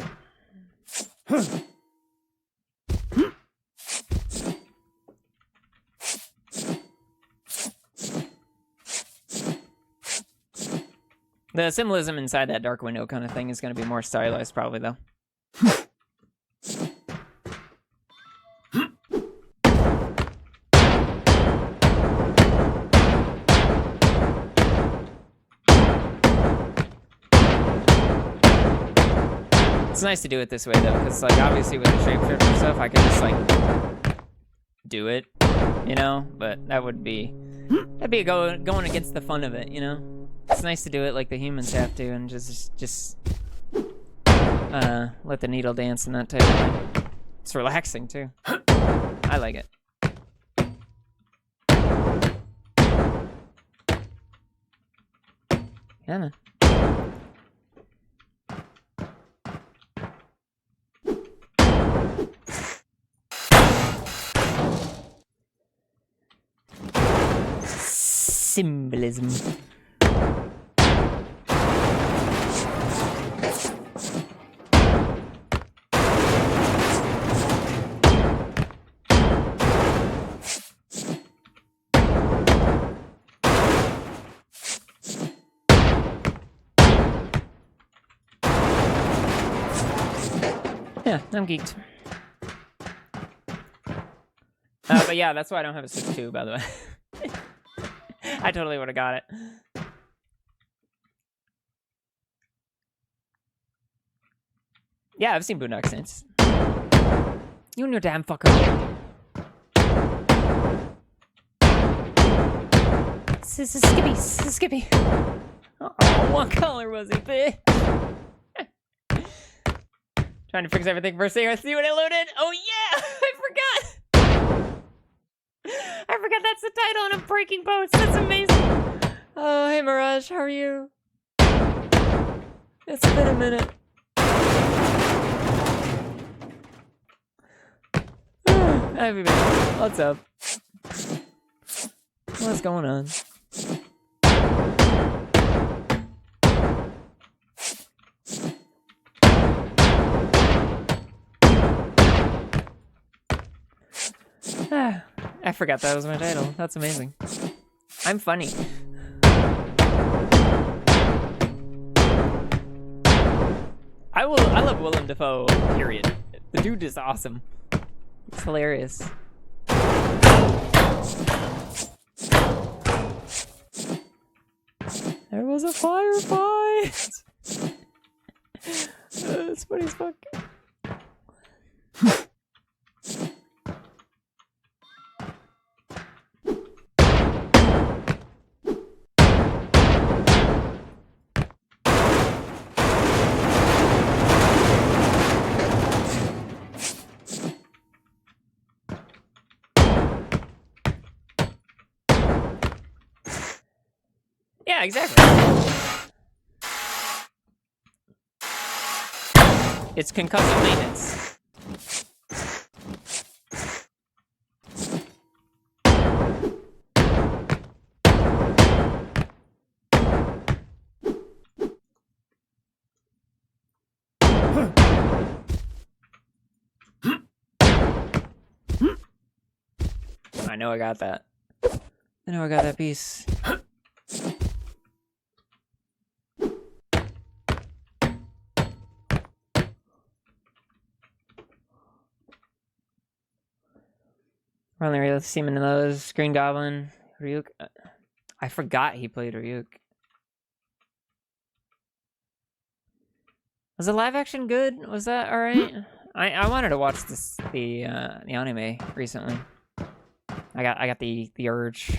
The symbolism inside that dark window kind of thing is going to be more stylized, probably, though. It's nice to do it this way, though, because, like, obviously with the shapeshifter and stuff, I could just, like, do it, you know? But that would be... That'd be going against the fun of it, you know? It's nice to do it like the humans have to, and just let the needle dance and that type of thing. It's relaxing too. I like it. Yeah, man. Symbolism. Yeah, I'm geeked. But yeah, that's why I don't have a 6-2, by the way. I totally would have got it. Yeah, I've seen Boondock Saints. You and your damn fucker. This is Skippy. This is Skippy. Oh, what color was he, bitch? Trying to fix everything first thing I see when I loaded. Oh yeah, I forgot. I forgot that's the title and I'm breaking boats. That's amazing. Oh, hey Mirage, how are you? It's been a minute. Everybody, what's up? What's going on? I forgot that was my title. That's amazing. I'm funny. I love Willem Dafoe, period. The dude is awesome. It's hilarious. There was a firefight! It's funny as fuck. Yeah, exactly. It's concussive maintenance. I know I got that. I know I got that piece. Running real seeming in those. Green Goblin, Ryuk. I forgot he played Ryuk. Was the live action good? Was that all right? I wanted to watch the anime recently. I got the urge.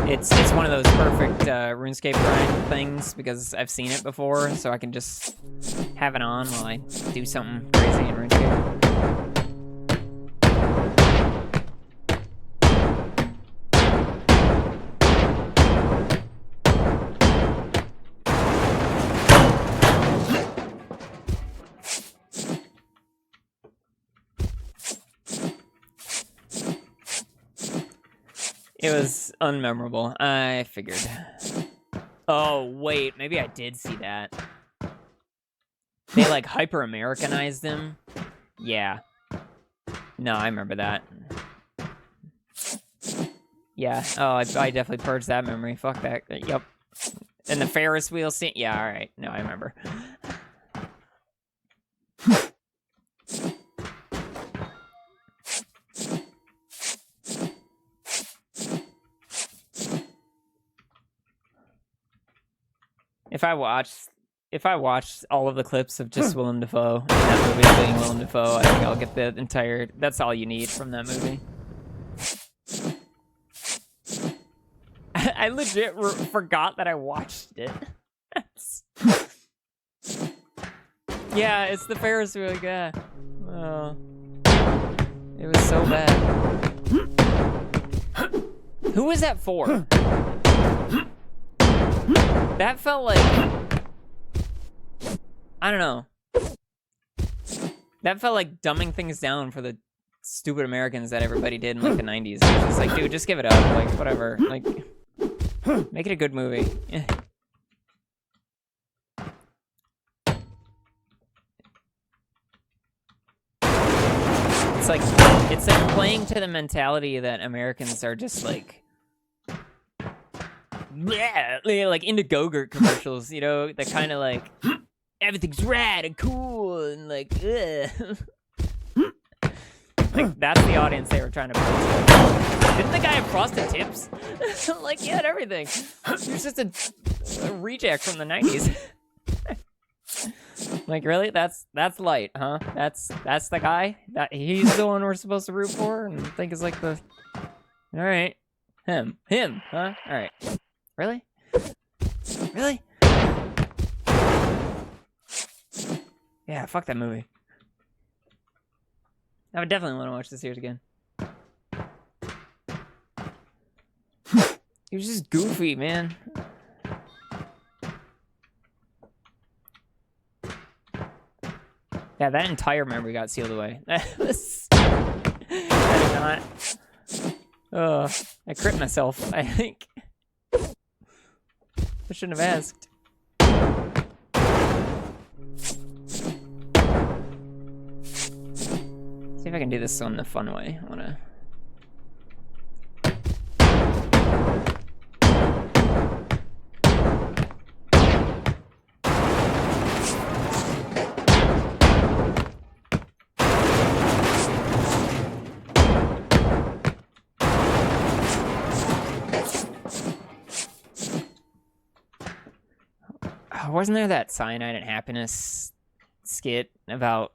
It's one of those perfect RuneScape grind things because I've seen it before, so I can just have it on while I do something crazy in RuneScape. It was unmemorable. I figured. Oh, wait. Maybe I did see that. They, like, hyper-Americanized him. Yeah. No, I remember that. Yeah. Oh, I definitely purged that memory. Fuck that. Yep. And the Ferris wheel scene. Yeah, alright. No, I remember. If I watch all of the clips of just Willem Dafoe and that movie being Willem Dafoe, I think I'll get the entire. That's all you need from that movie. I legit forgot that I watched it. Yeah, it's the Ferris wheel guy. Oh, it was so bad. Who was that for? That felt like, I don't know. That felt like dumbing things down for the stupid Americans that everybody did in like the 90s. It was just like, dude, just give it up. Like, whatever. Like, make it a good movie. It's like playing to the mentality that Americans are just like, bleh, like into Go-Gurt commercials, you know, that kind of like, everything's rad and cool and like, ugh. Like, that's the audience they were trying to play to. Didn't the guy have frosted tips? Like, he had everything. He was just a reject from the 90s. Like, really? That's light, huh? That's the guy? He's the one we're supposed to root for and think is like the... Alright. Him, huh? Alright. Really? Really? Yeah, fuck that movie. I would definitely want to watch this series again. He was just goofy, man. Yeah, that entire memory got sealed away. I did not. Oh, I crit myself, I think. I shouldn't have asked. See if I can do this on the fun way. I wanna... Wasn't there that Cyanide and Happiness skit about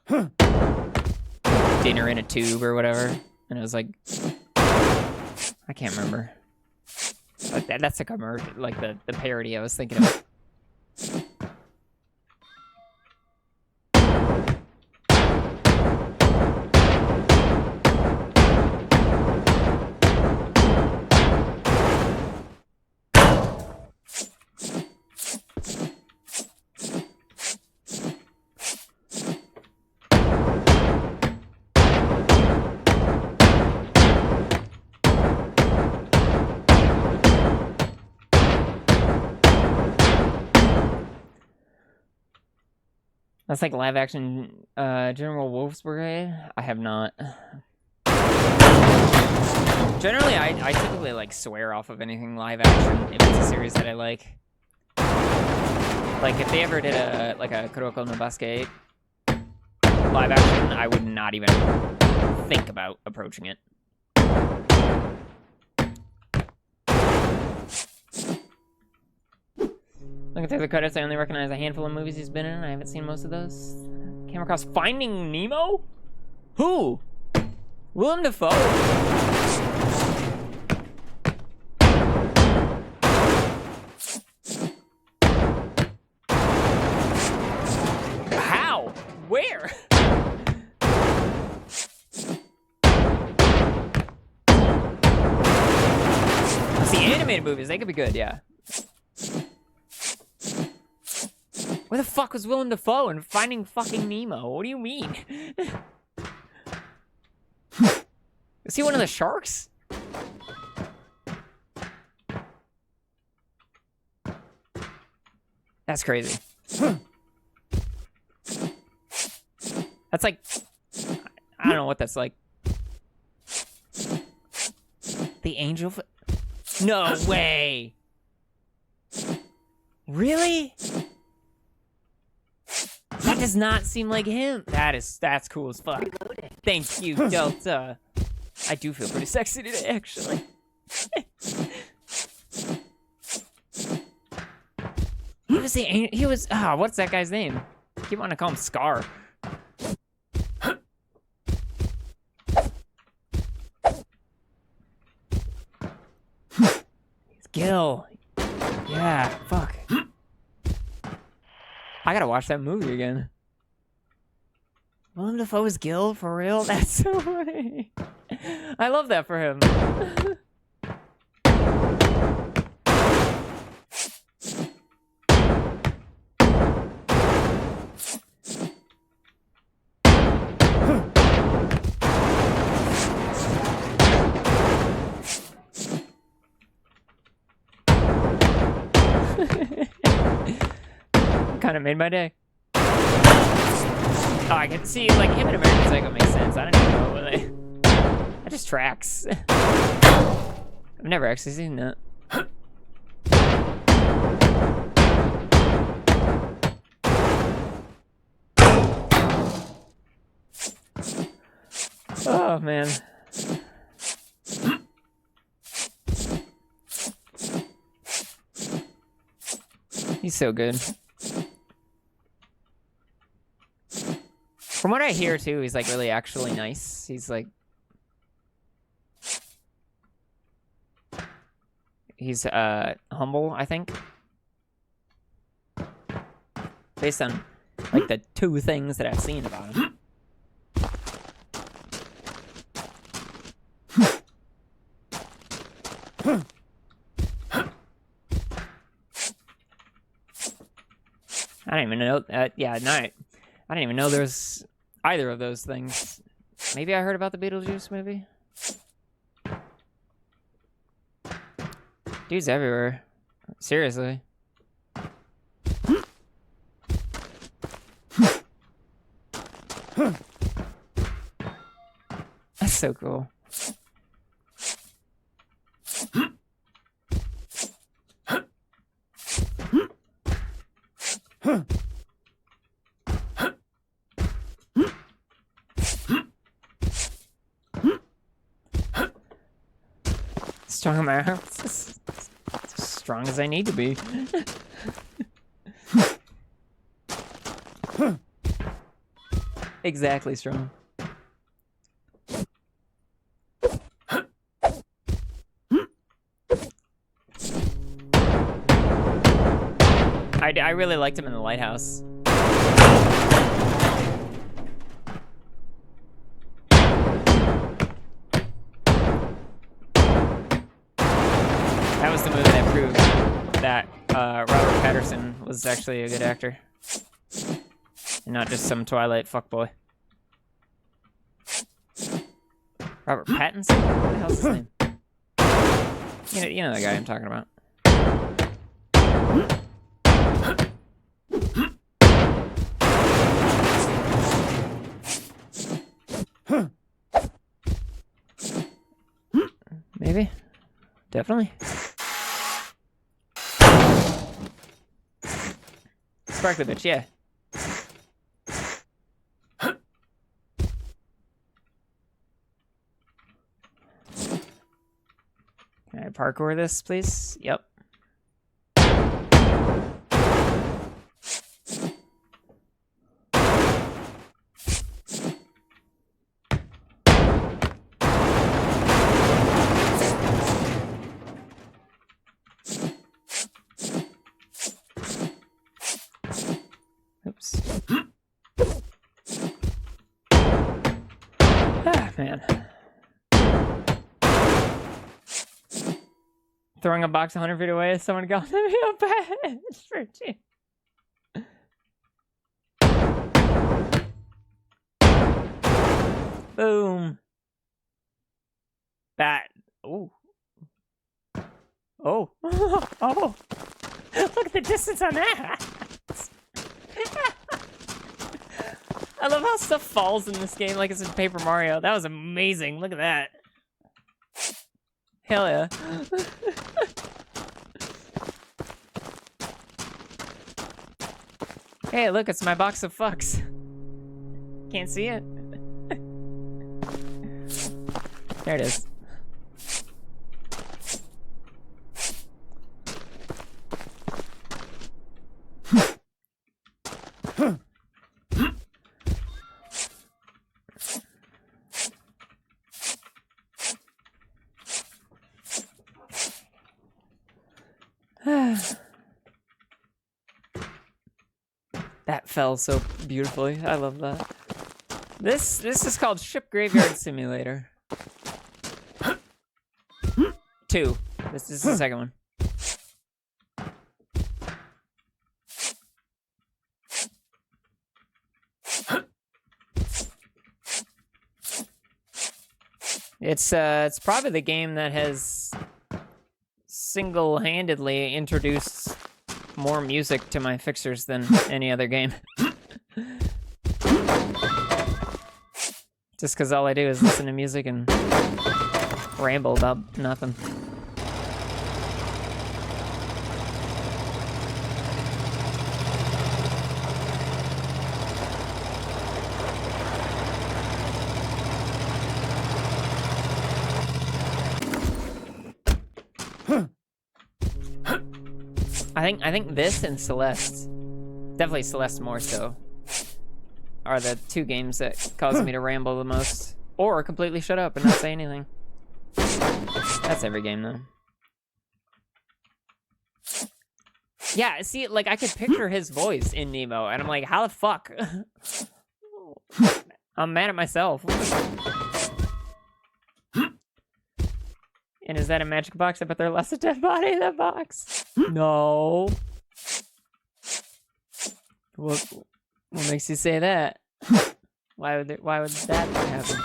dinner in a tube or whatever? And it was like, I can't remember. Like that's the commercial, like the parody I was thinking of. That's like live action General Wolf's Brigade. I have not. Generally, I typically like swear off of anything live action if it's a series that I like. Like if they ever did a Kuroko no Basket live action, I would not even think about approaching it. Looking through the credits, I only recognize a handful of movies he's been in. I haven't seen most of those. Came across Finding Nemo? Who? Willem Dafoe? How? Where? See, animated movies, they could be good, yeah. Where the fuck was Willem Dafoe in Finding fucking Nemo? What do you mean? Is he one of the sharks? That's crazy. That's like... I don't know what that's like. The angel... No way! Really? That does not seem like him. That's cool as fuck. Thank you, Delta. I do feel pretty sexy today, actually. He was what's that guy's name? I keep wanting to call him Scar. Gil. Yeah, fuck. I gotta watch that movie again. Willem Dafoe's Gil, for real? That's so funny. I love that for him. Kind of made my day. Oh, I can see, like, him in American Psycho makes sense. I don't even know what that just tracks. I've never actually seen that. Oh, man. He's so good. From what I hear, too, he's, like, really actually nice. He's, like... He's, humble, I think. Based on, like, the 2 things that I've seen about him. I didn't even know, yeah, no, I didn't even know there was either of those things. Maybe I heard about the Beetlejuice movie? Dude's everywhere. Seriously. That's so cool. Strong in my arms. As strong as I need to be. Exactly strong. I really liked him in The Lighthouse. That was the movie that proved that Robert Pattinson was actually a good actor. And not just some Twilight fuckboy. Robert Pattinson? What the hell's his name? You know the guy I'm talking about. Maybe? Definitely. Sparkly bitch, yeah. Can I parkour this, please? Yep. Oops. Ah, man. Throwing a box 100 feet away as someone got me a bed for cheap. Boom. That. Ooh. Oh. Oh. Look at the distance on that. I love how stuff falls in this game like it's in Paper Mario. That was amazing. Look at that. Hell yeah. Hey, look, it's my box of fucks. Can't see it. There it is. That fell so beautifully. I love that. This is called Ship Graveyard Simulator 2. This is the second one. It's probably the game that has single-handedly introduced more music to my fixers than any other game. Just because all I do is listen to music and ramble about nothing. I think this and Celeste, definitely Celeste more so, are the two games that cause me to ramble the most. Or completely shut up and not say anything. That's every game, though. Yeah, see, like, I could picture his voice in Nemo, and I'm like, how the fuck? I'm mad at myself. And is that a magic box? I bet there lost a dead body in that box. No. What makes you say that? Why would that happen?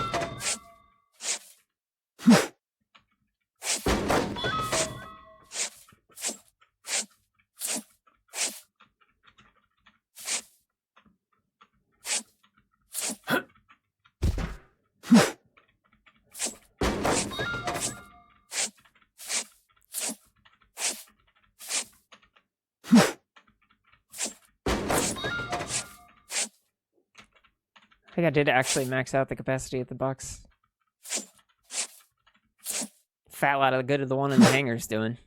I think I did actually max out the capacity of the box. Fat lot of the good of the one in the hangar's doing.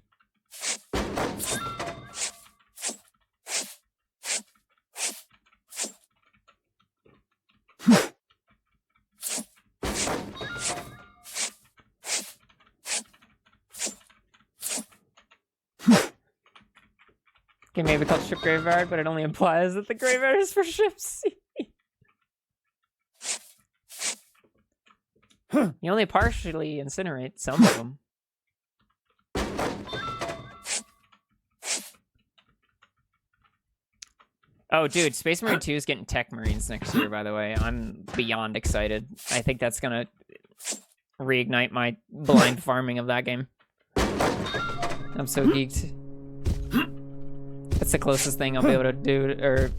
Game may be called Ship Graveyard, but it only implies that the graveyard is for ships. You only partially incinerate some of them. Oh, dude, Space Marine 2 is getting Tech Marines next year, by the way. I'm beyond excited. I think that's gonna reignite my blind farming of that game. I'm so geeked. That's the closest thing I'll be able to do, or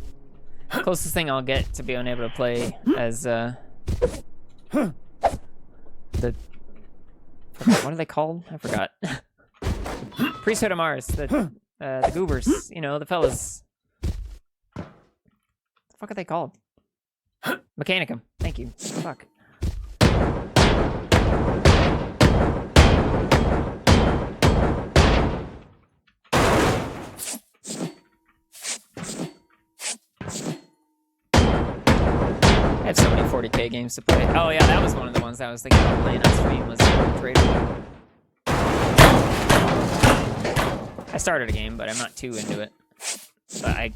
closest thing I'll get to being able to play as, the what are they called? I forgot. Priesthood of Mars, the goobers, you know, the fellas. What the fuck are they called? Mechanicum. Thank you. Fuck. I have so many 40k games to play. Oh yeah, that was one of the ones I was thinking about playing on stream, was Trader. I started a game, but I'm not too into it. But I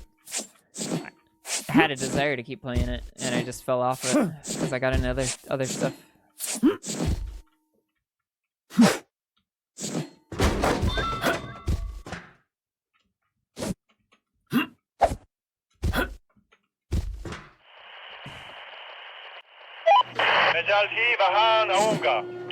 had a desire to keep playing it, and I just fell off it because I got into other stuff. مجالجي بهان أونغا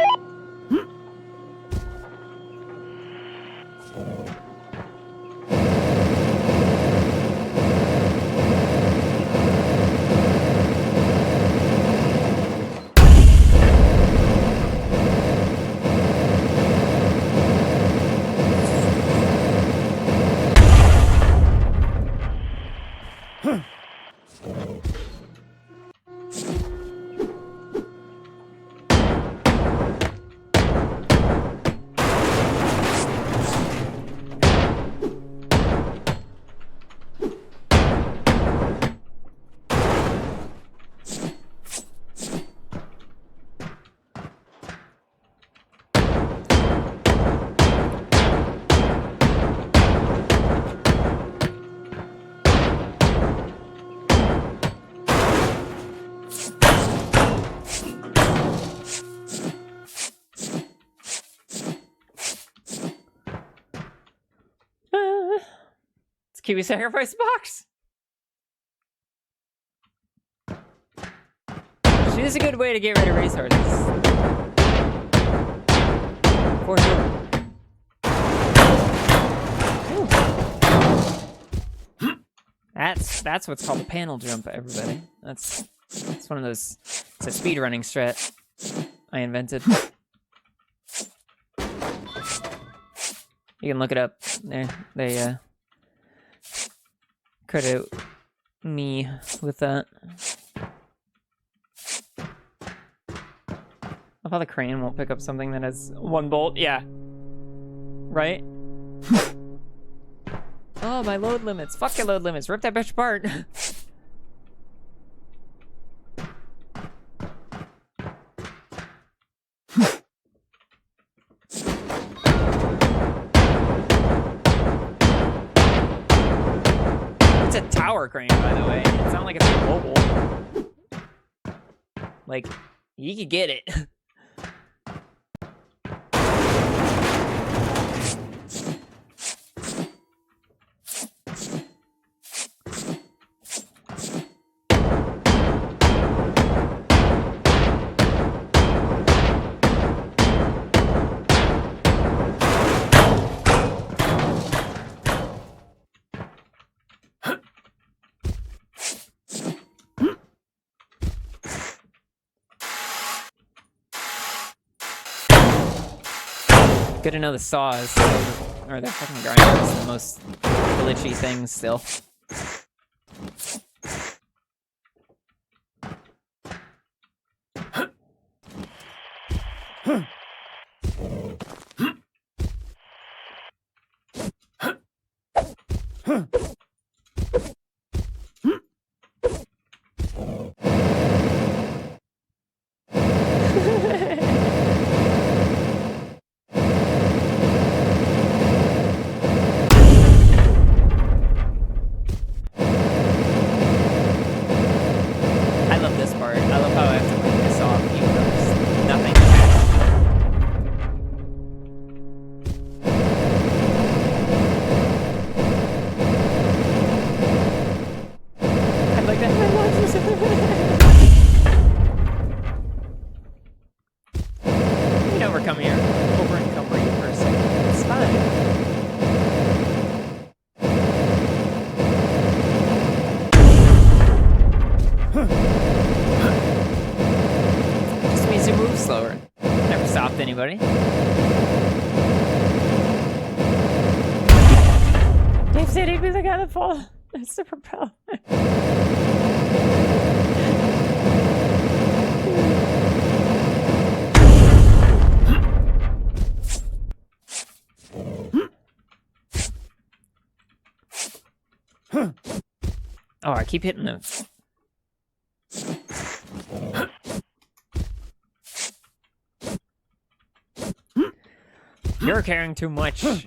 It's Kiwi sacrifice box. This is a good way to get rid of resources. For sure. That's what's called a panel jump, everybody. That's one of those. It's a speedrunning strat I invented. You can look it up. They credit me with that. I love how the crane won't pick up something that has one bolt. Yeah. Right? Oh, my load limits. Fuck your load limits. Rip that bitch apart. It's a tower crane, by the way. It's not like it's mobile. Like, you could get it. Good to know the saw is, or the fucking grinder is the most glitchy thing still. Anybody? Dave said he'd be the guy that falls. That's the propeller. Oh, I keep hitting those. You're caring too much. Grab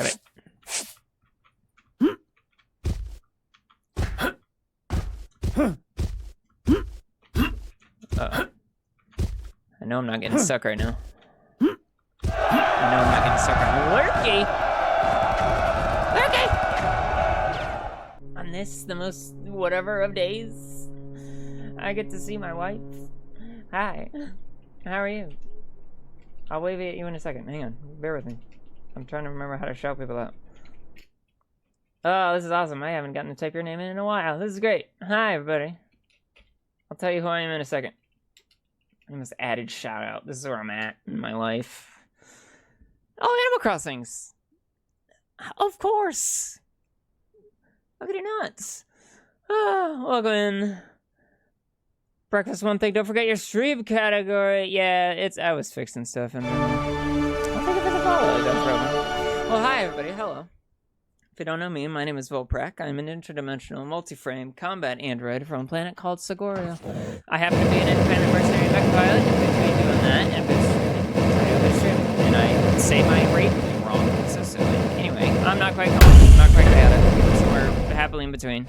it. I know I'm not getting stuck right now. I know I'm not getting stuck right now. Lurky! Lurky! On this, the most whatever of days, I get to see my wife. Hi. How are you? I'll wave at you in a second. Hang on. Bear with me. I'm trying to remember how to shout people out. Oh, this is awesome. I haven't gotten to type your name in a while. This is great. Hi, everybody. I'll tell you who I am in a second. I must added shout out. This is where I'm at in my life. Oh, Animal Crossings. Of course. How could you not? Oh, welcome in. Breakfast one thing. Don't forget your stream category. Yeah, I was fixing stuff and I'll take it for the follow. No problem. Well, hi everybody. Hello. If you don't know me, my name is Volprek. I'm an interdimensional multi-frame combat android from a planet called Sagoria. I happen to be an independent mercenary mech pilot in between doing that and bit streaming. I do bit streaming, and I say my rate I'm not quite calm. I'm not quite chaotic. Somewhere happily in between.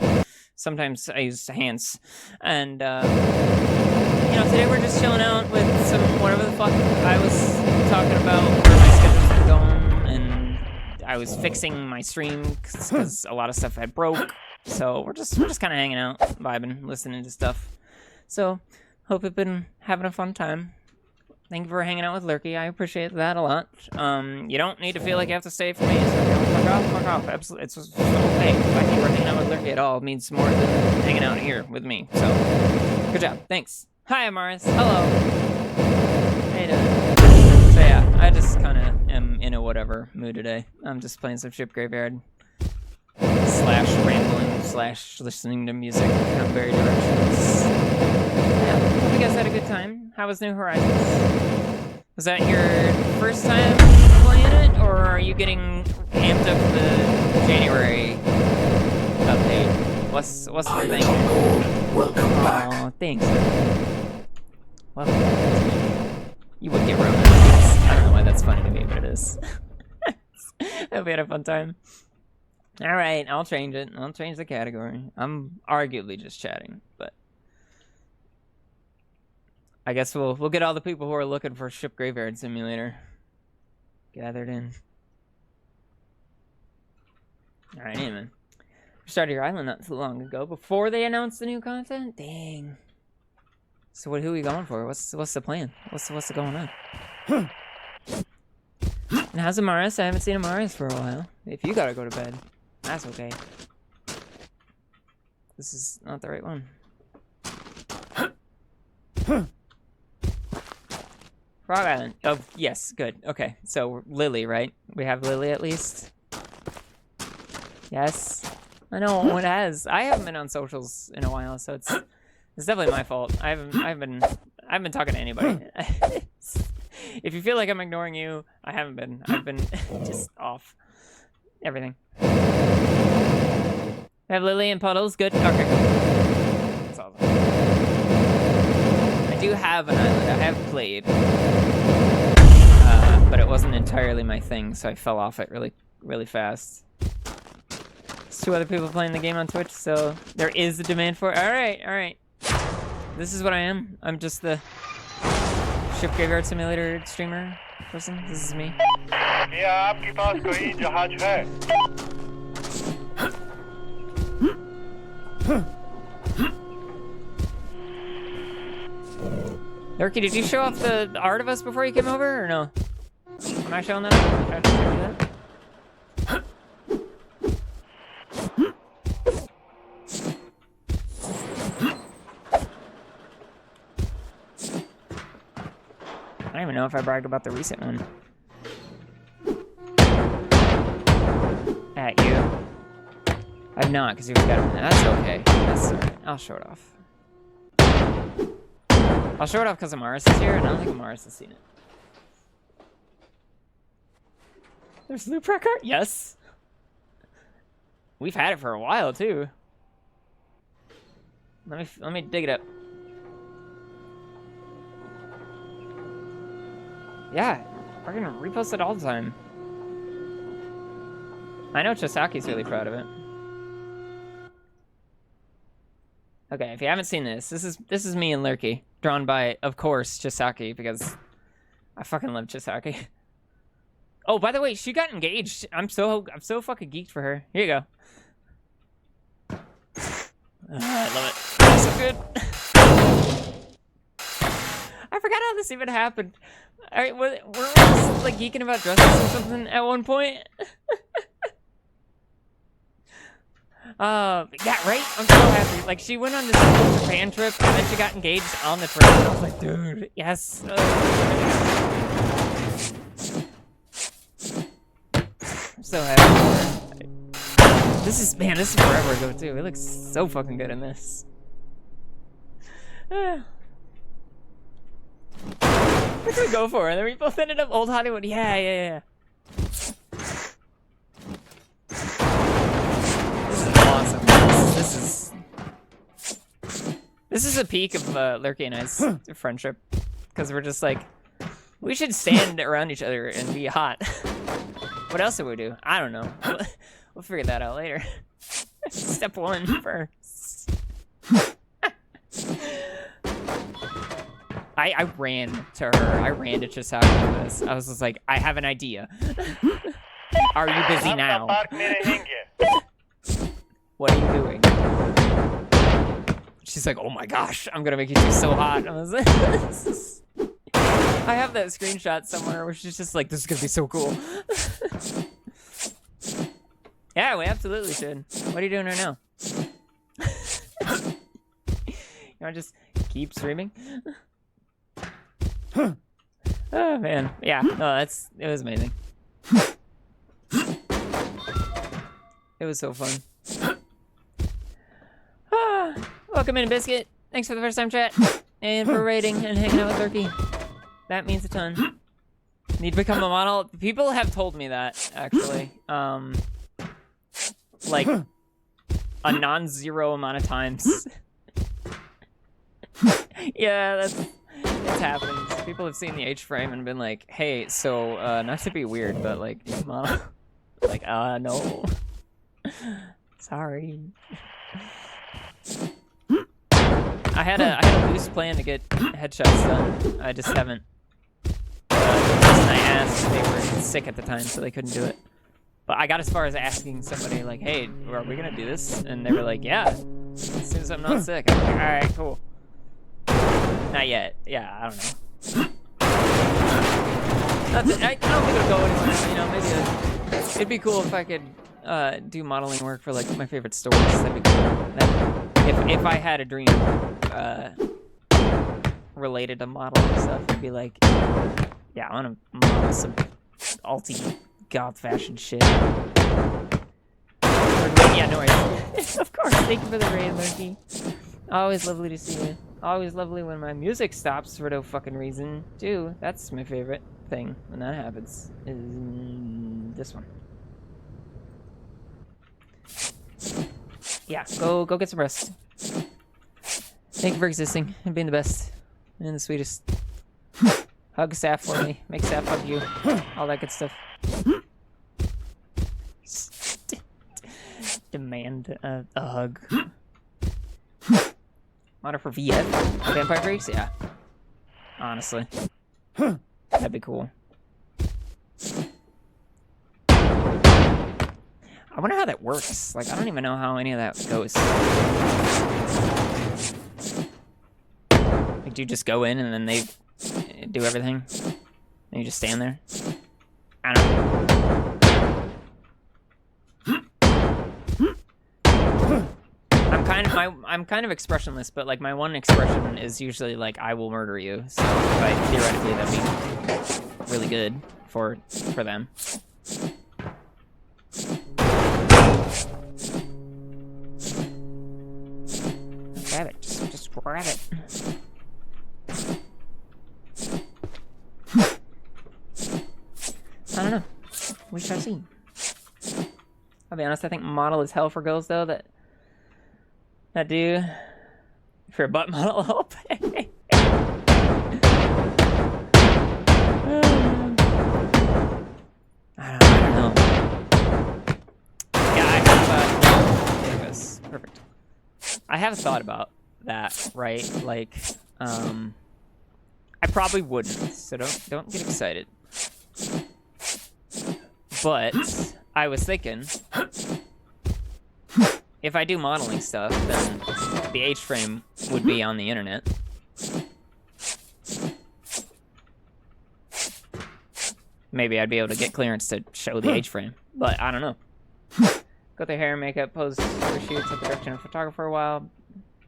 Sometimes I use hands. And, you know, today we're just chilling out with some whatever the fuck I was talking about, where my schedule's been going, and I was fixing my stream because a lot of stuff had broke. So we're just kind of hanging out, vibing, listening to stuff. So hope you've been having a fun time. Thank you for hanging out with Lurky. I appreciate that a lot. You don't need to feel like you have to stay for me. So fuck off. Absolutely, it's just okay. The fact you were hanging out with Lurky at all means more than hanging out here with me. So good job. Thanks. Hi, Amaris. Hello. Hey, doing? So yeah, I just kind of am in a whatever mood today. I'm just playing some Ship Graveyard. / rambling / listening to music. I'm very directionless. Yeah, hope you guys had a good time. How was New Horizons? Was that your first time playing it, or are you getting amped up for the January update? What's the thing? Oh, thanks. Well, you would get ruined. I don't know why that's funny to me, but it is. Hope you had a fun time. Alright, I'll change it. I'll change the category. I'm arguably just chatting, but I guess we'll get all the people who are looking for Ship Graveyard Simulator gathered in. Alright, anyway. We started your island not too long ago, before they announced the new content? Dang. So who are we going for? What's the plan? What's going on? And how's Amaris? I haven't seen Amaris for a while. If you gotta go to bed, that's okay. This is not the right one. Frog Island. Oh, yes, good. Okay, so Lily, right? We have Lily at least? Yes. I know it has. I haven't been on socials in a while, so it's definitely my fault. I haven't been talking to anybody. If you feel like I'm ignoring you, I haven't been. I've been just off everything. I have Lily and Puddles. Good. Okay. That's awesome. I do have an island. I have played, but it wasn't entirely my thing, so I fell off it really fast. There's 2 other people playing the game on Twitch, so there is a demand for it. All right. This is what I am. I'm just the Ship Graveyard Simulator streamer person. This is me. क्या आपके पास कोई जहाज है? Lurky, did you show off the art of us before you came over, or no? Am I showing that? Should I do that? I don't even know if I bragged about the recent one. At you. I've not, because you've got it. That's okay. That's alright. I'll show it off. I'll show it off because Amaris is here, and I don't think Amaris has seen it. There's Loop Record? Yes. We've had it for a while, too. Let me dig it up. Yeah, we're gonna repost it all the time. I know Chisaki's really proud of it. Okay, if you haven't seen this is me and Lurky, drawn by, of course, Chisaki, because I fucking love Chisaki. Oh, by the way, she got engaged. I'm so fucking geeked for her. Here you go. I love it. It's so good. I forgot how this even happened. All right, we're just like geeking about dresses or something at one point. Yeah, right? I'm so happy. Like, she went on this Japan trip, and then she got engaged on the trip, and I was like, dude, yes. I'm so happy for her. This is forever ago, too. It looks so fucking good in this. What did we go for? And then we both ended up Old Hollywood. Yeah. Awesome. This is a peak of Lurky and I's friendship, because we're just like, we should stand around each other and be hot. What else do we do? I don't know. We'll figure that out later. Step 1 first. I ran to her. I ran to Chisago with this. I was just like, I have an idea. Are you busy now? What are you doing? She's like, oh my gosh, I'm gonna make you do so hot. I was like, I have that screenshot somewhere where she's just like, this is gonna be so cool. Yeah, we absolutely should. What are you doing right now? You wanna just keep streaming? Oh man, yeah, no, it was amazing. It was so fun. Welcome in, Biscuit. Thanks for the first time chat. And for raiding and hanging out with Lurky. That means a ton. Need to become a model. People have told me that, actually. Like, a non-zero amount of times. Yeah, it's happened. People have seen the H-frame and been like, hey, so, not to be weird, but like, model. Like, no. Sorry. I had a loose plan to get headshots done. I just haven't. The person I asked, they were sick at the time, so they couldn't do it. But I got as far as asking somebody, like, hey, are we gonna do this? And they were like, yeah, as soon as I'm not sick. I'm like, all right, cool. Not yet. Yeah, I don't know. I don't think it'll go anywhere. You know, maybe it'd be cool if I could do modeling work for like my favorite stores. That'd be cool. If I had a dream related to modeling stuff, it'd be like, yeah, I want to model some alti goth fashion shit. Yeah, no worries. Of course. Thank you for the raid, Lurky. Always lovely to see you. Always lovely when my music stops for no fucking reason, too. That's my favorite thing when that happens. Is this one. Yeah, go get some rest. Thank you for existing and being the best and the sweetest. Hug Saf for me. Make Saf hug you. All that good stuff. Demand a hug. Modder for VF? Vampire Freaks? Yeah. Honestly. That'd be cool. I wonder how that works. Like, I don't even know how any of that goes. Like, do you just go in and then they do everything? And you just stand there? I don't know. I'm kind of expressionless, but like my one expression is usually like I will murder you. So like, theoretically that'd be really good for them. Grab it. Just grab it. I don't know. We shall see. I'll be honest, I think model is hell for girls though, that do for a butt model. Hope. I don't know. Yeah, I have there it goes. Perfect. I have thought about that, right? Like, I probably wouldn't, so don't get excited. But I was thinking, if I do modeling stuff, then the H-frame would be on the internet. Maybe I'd be able to get clearance to show the H-frame, but I don't know. Got their hair and makeup, posed for shoots at the direction of a photographer for a while.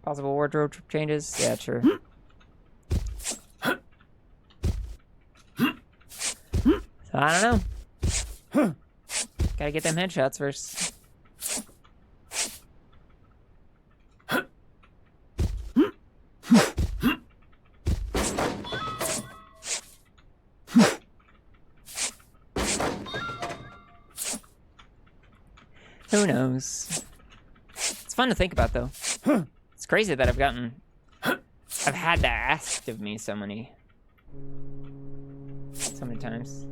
Possible wardrobe changes? Yeah, sure. So, I don't know. Gotta get them headshots first. Who knows? It's fun to think about, though. It's crazy that I've had that asked of me so many times.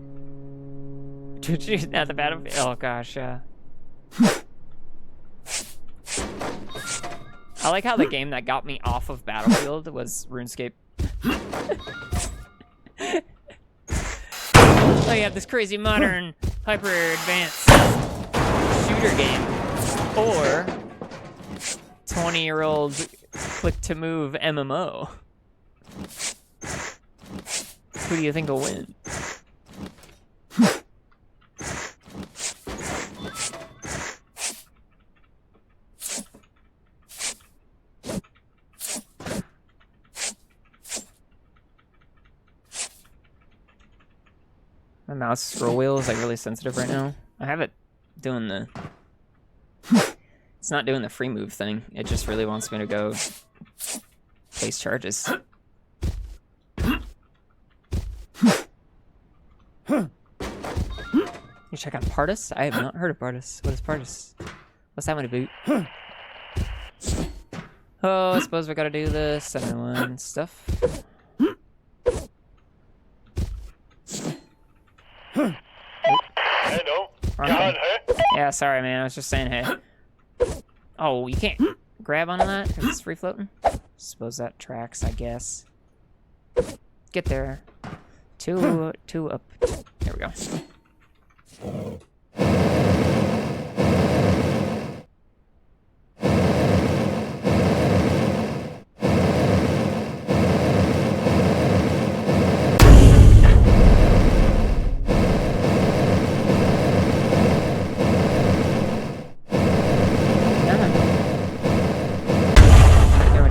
At the battlefield. Oh gosh, yeah. I like how the game that got me off of Battlefield was RuneScape. Oh, you have this crazy modern, hyper advanced shooter game, or 20-year-old click to move MMO. Who do you think will win? My mouse scroll wheel is like really sensitive right now. I have it doing the... It's not doing the free move thing. It just really wants me to go place charges. You check out Pardus? I have not heard of Pardus. What is Pardus? What's that one about? Oh, I suppose we gotta do the 7-1 stuff. Hello. Jihad hai? Yeah, sorry, man. I was just saying hey. Oh, you can't grab onto that because it's free floating? Suppose that tracks, I guess. Get there. Two up. There we go.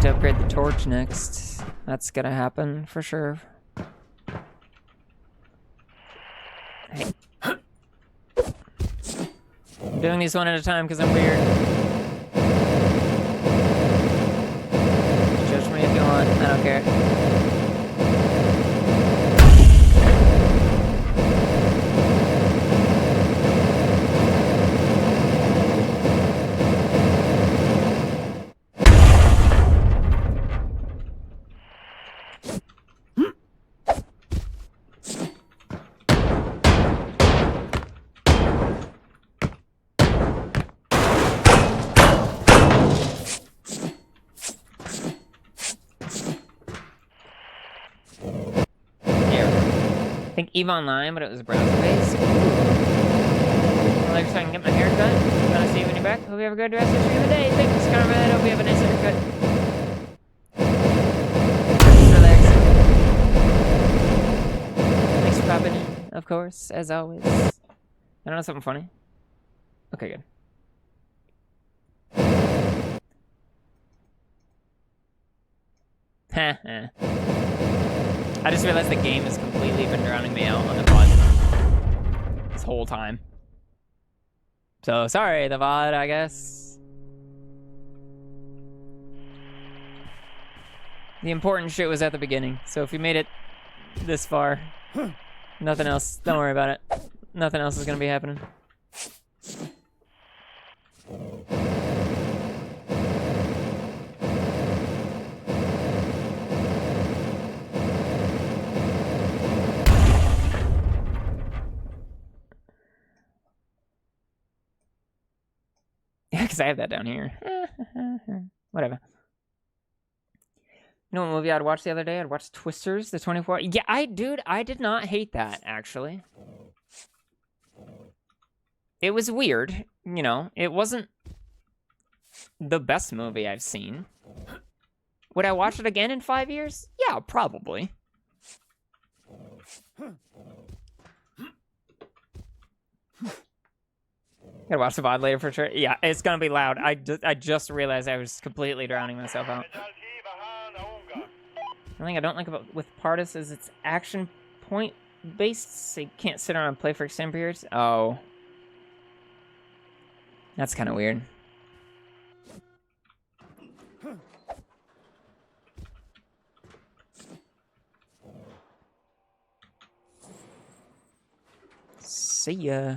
To upgrade the torch next. That's gonna happen for sure. Hey. I'm doing these one at a time because I'm weird. Judge me if you want. I don't care. I think EVE Online, but it was browser-based. Well, so I can get my hair cut. Gonna see you when you're back. Hope you have a good rest of your day. Thanks, Carmen. Hope you have a nice haircut. Relax. Thanks for popping in, of course, as always. I don't know something funny. Okay, good. Heh. I just realized the game has completely been drowning me out on the VOD this whole time. So, sorry, the VOD, I guess. The important shit was at the beginning, so if you made it this far, nothing else, don't worry about it. Nothing else is gonna be happening. Yeah, because I have that down here. Whatever. You know what movie I'd watched the other day? I'd watched Twisters, the 24... Yeah, I did not hate that, actually. It was weird, you know. It wasn't the best movie I've seen. Would I watch it again in 5 years? Yeah, probably. Gotta watch the VOD later for sure. Yeah, it's gonna be loud. I just realized I was completely drowning myself out. The thing I don't like about with Pardus is it's action point based, so you can't sit around and play for extended periods. Oh. That's kind of weird. See ya.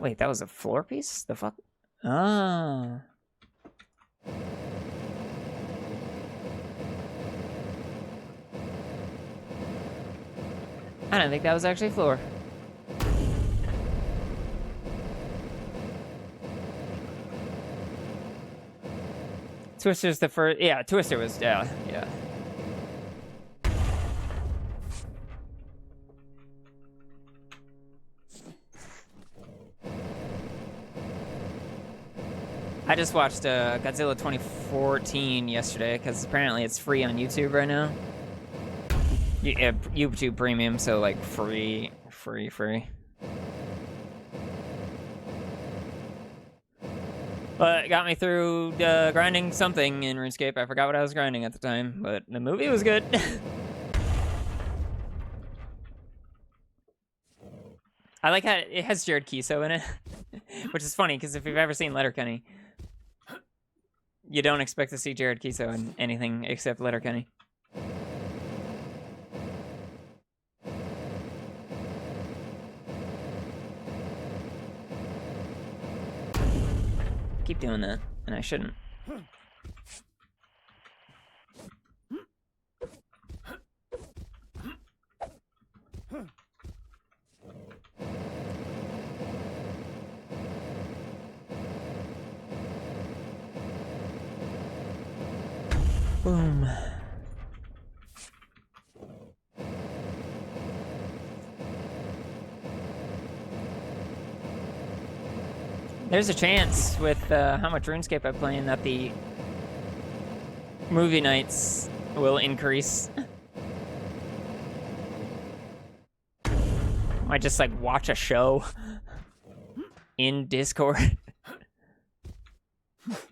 Wait, that was a floor piece? The fuck? Ah. I don't think that was actually floor. Twister's the first. Yeah, Twister was. Yeah. I just watched Godzilla 2014 yesterday because apparently it's free on YouTube right now. YouTube Premium, so like free. But it got me through grinding something in RuneScape. I forgot what I was grinding at the time, but the movie was good. I like how it has Jared Kiso in it, which is funny because if you've ever seen Letterkenny, you don't expect to see Jared Kiso in anything except Letterkenny. Keep doing that, and I shouldn't. Boom. There's a chance with how much RuneScape I'm playing that the movie nights will increase. Might just like watch a show in Discord.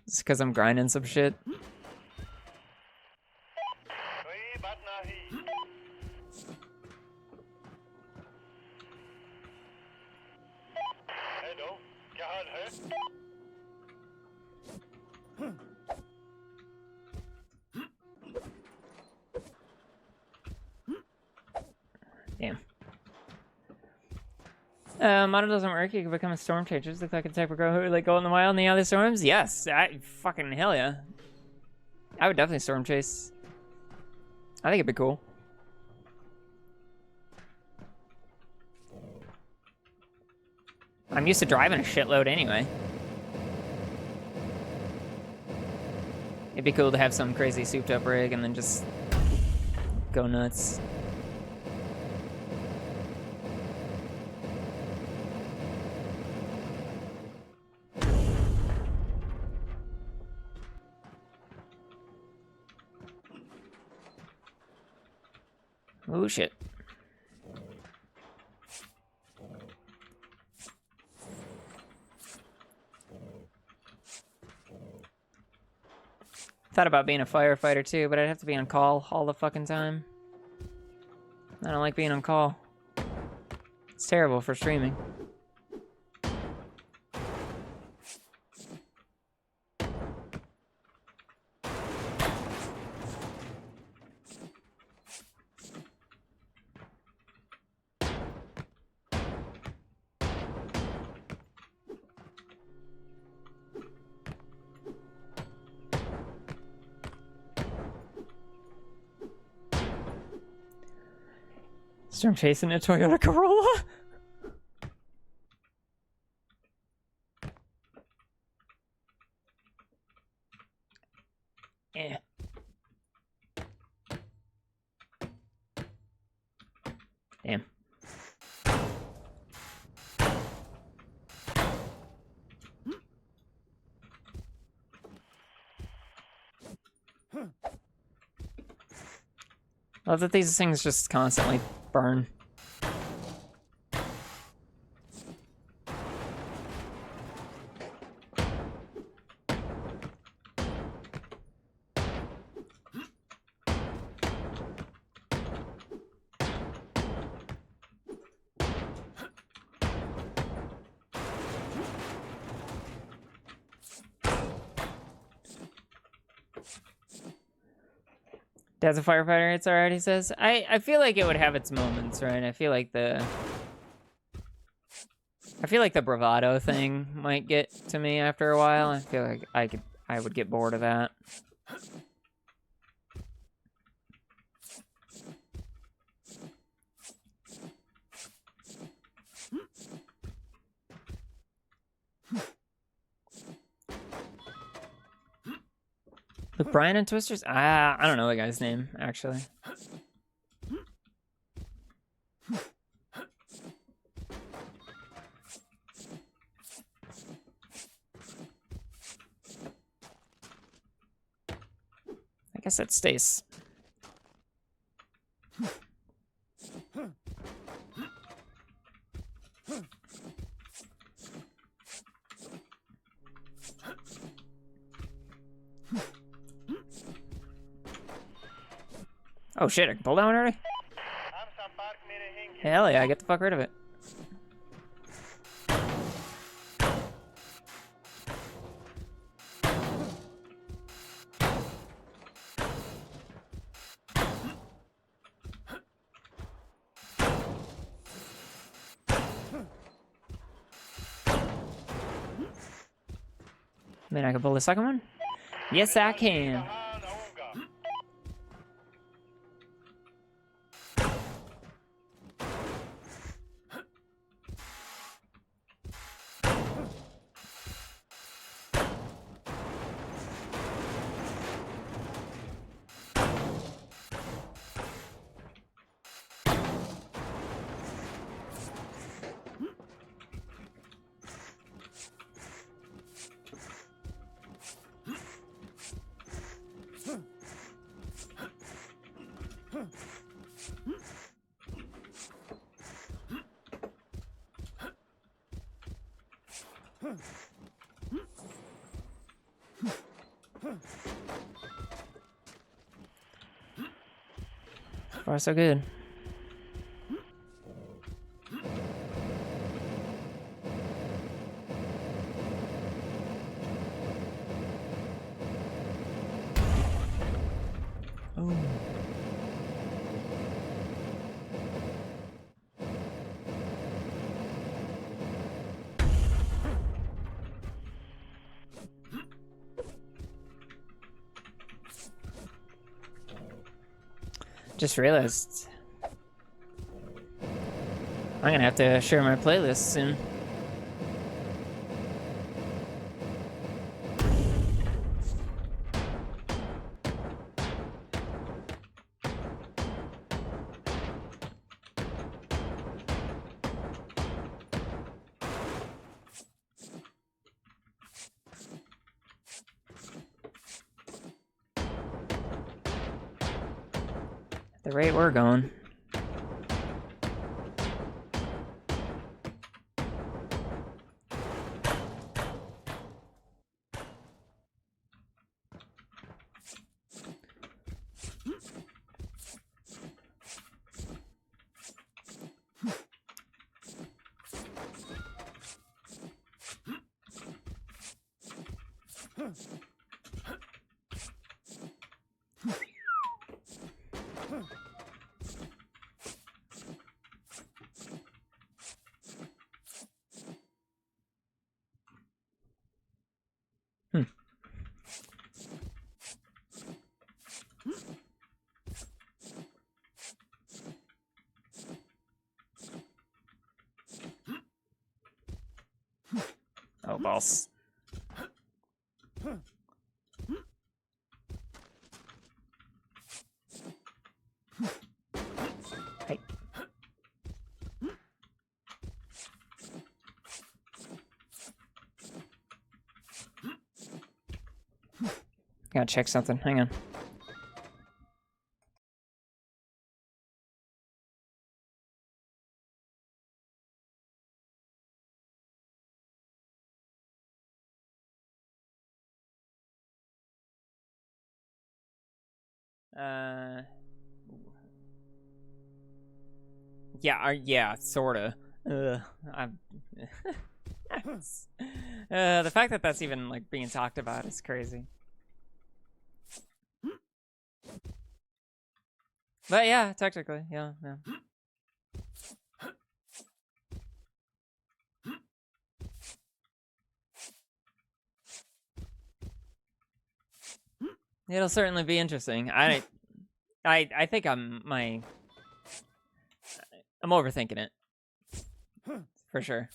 It's because I'm grinding some shit. Damn. Model doesn't work. You can become a storm chaser. Look like a type of girl who would like go in the wild in the other storms. Yes, fucking hell yeah. I would definitely storm chase. I think it'd be cool. I'm used to driving a shitload anyway. It'd be cool to have some crazy souped up rig and then just go nuts. Oh shit. Thought about being a firefighter too, but I'd have to be on call all the fucking time. I don't like being on call. It's terrible for streaming. Storm chasing a Toyota Corolla? Yeah. Damn. Love that these things just constantly burn. Dad's a firefighter, it's alright, he says. I feel like it would have its moments, right? I feel like the I feel like the bravado thing might get to me after a while. I feel like I would get bored of that. Luke Bryan and Twisters? I don't know the guy's name, actually. I guess it's Stace. Oh shit, I can pull down already? Hell yeah, get the fuck rid of it. I mean, I can pull the second one? Yes, I can. So far, so good. Oh. Just realized I'm gonna have to share my playlist soon. At the rate we're going. Oh, balls. Hey. Gotta check something. Hang on. Yeah, sorta. I'm. The fact that that's even like being talked about is crazy. But yeah, technically, yeah. It'll certainly be interesting. I think I'm overthinking it. For sure.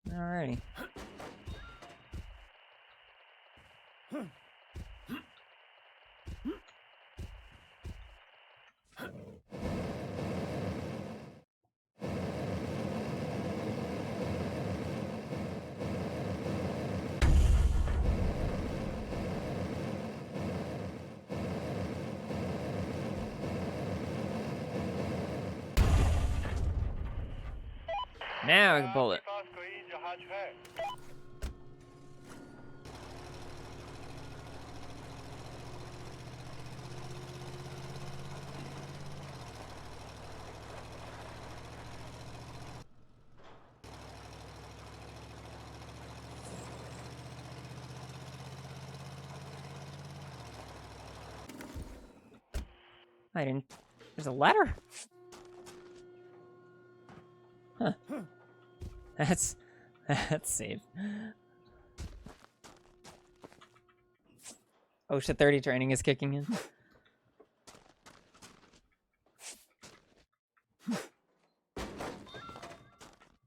Alrighty. Now I can pull it. आपके पास कोई जहाज है? I didn't. There's a ladder? Huh. That's safe. OSHA 30 training is kicking in.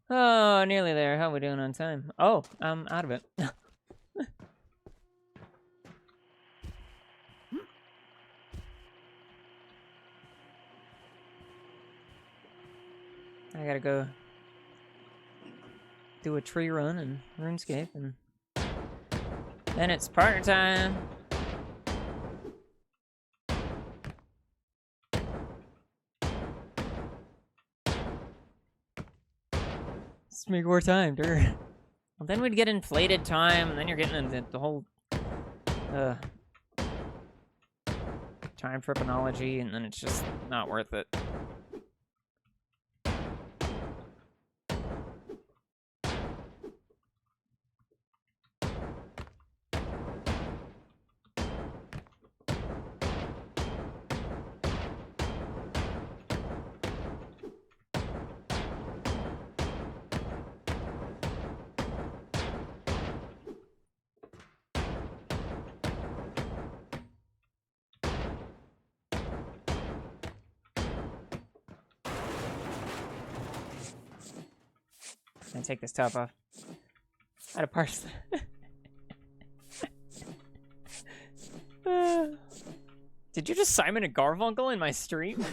Oh, nearly there. How are we doing on time? Oh, I'm out of it. I gotta go do a tree run and RuneScape, and then it's partner time. Let's make more time, dude. Well, then we'd get inflated time, and then you're getting into the whole time tripology, and then it's just not worth it. And take this top off. How to parse that. Did you just Simon and Garfunkel in my stream?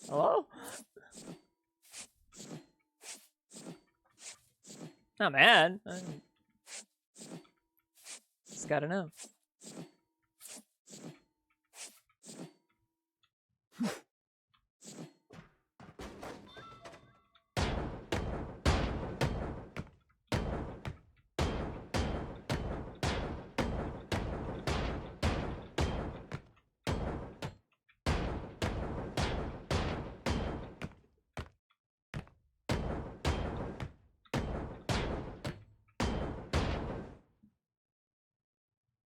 Hello? Not mad. Just gotta know.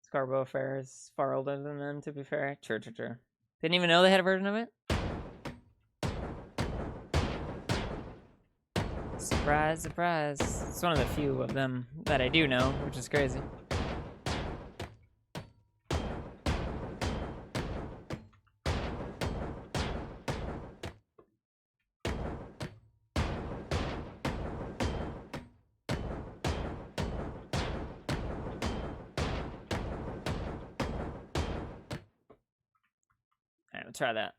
Scarborough Fair is far older than them, to be fair. True. Didn't even know they had a version of it? Surprise, surprise. It's one of the few of them that I do know, which is crazy. Alright, we'll try that.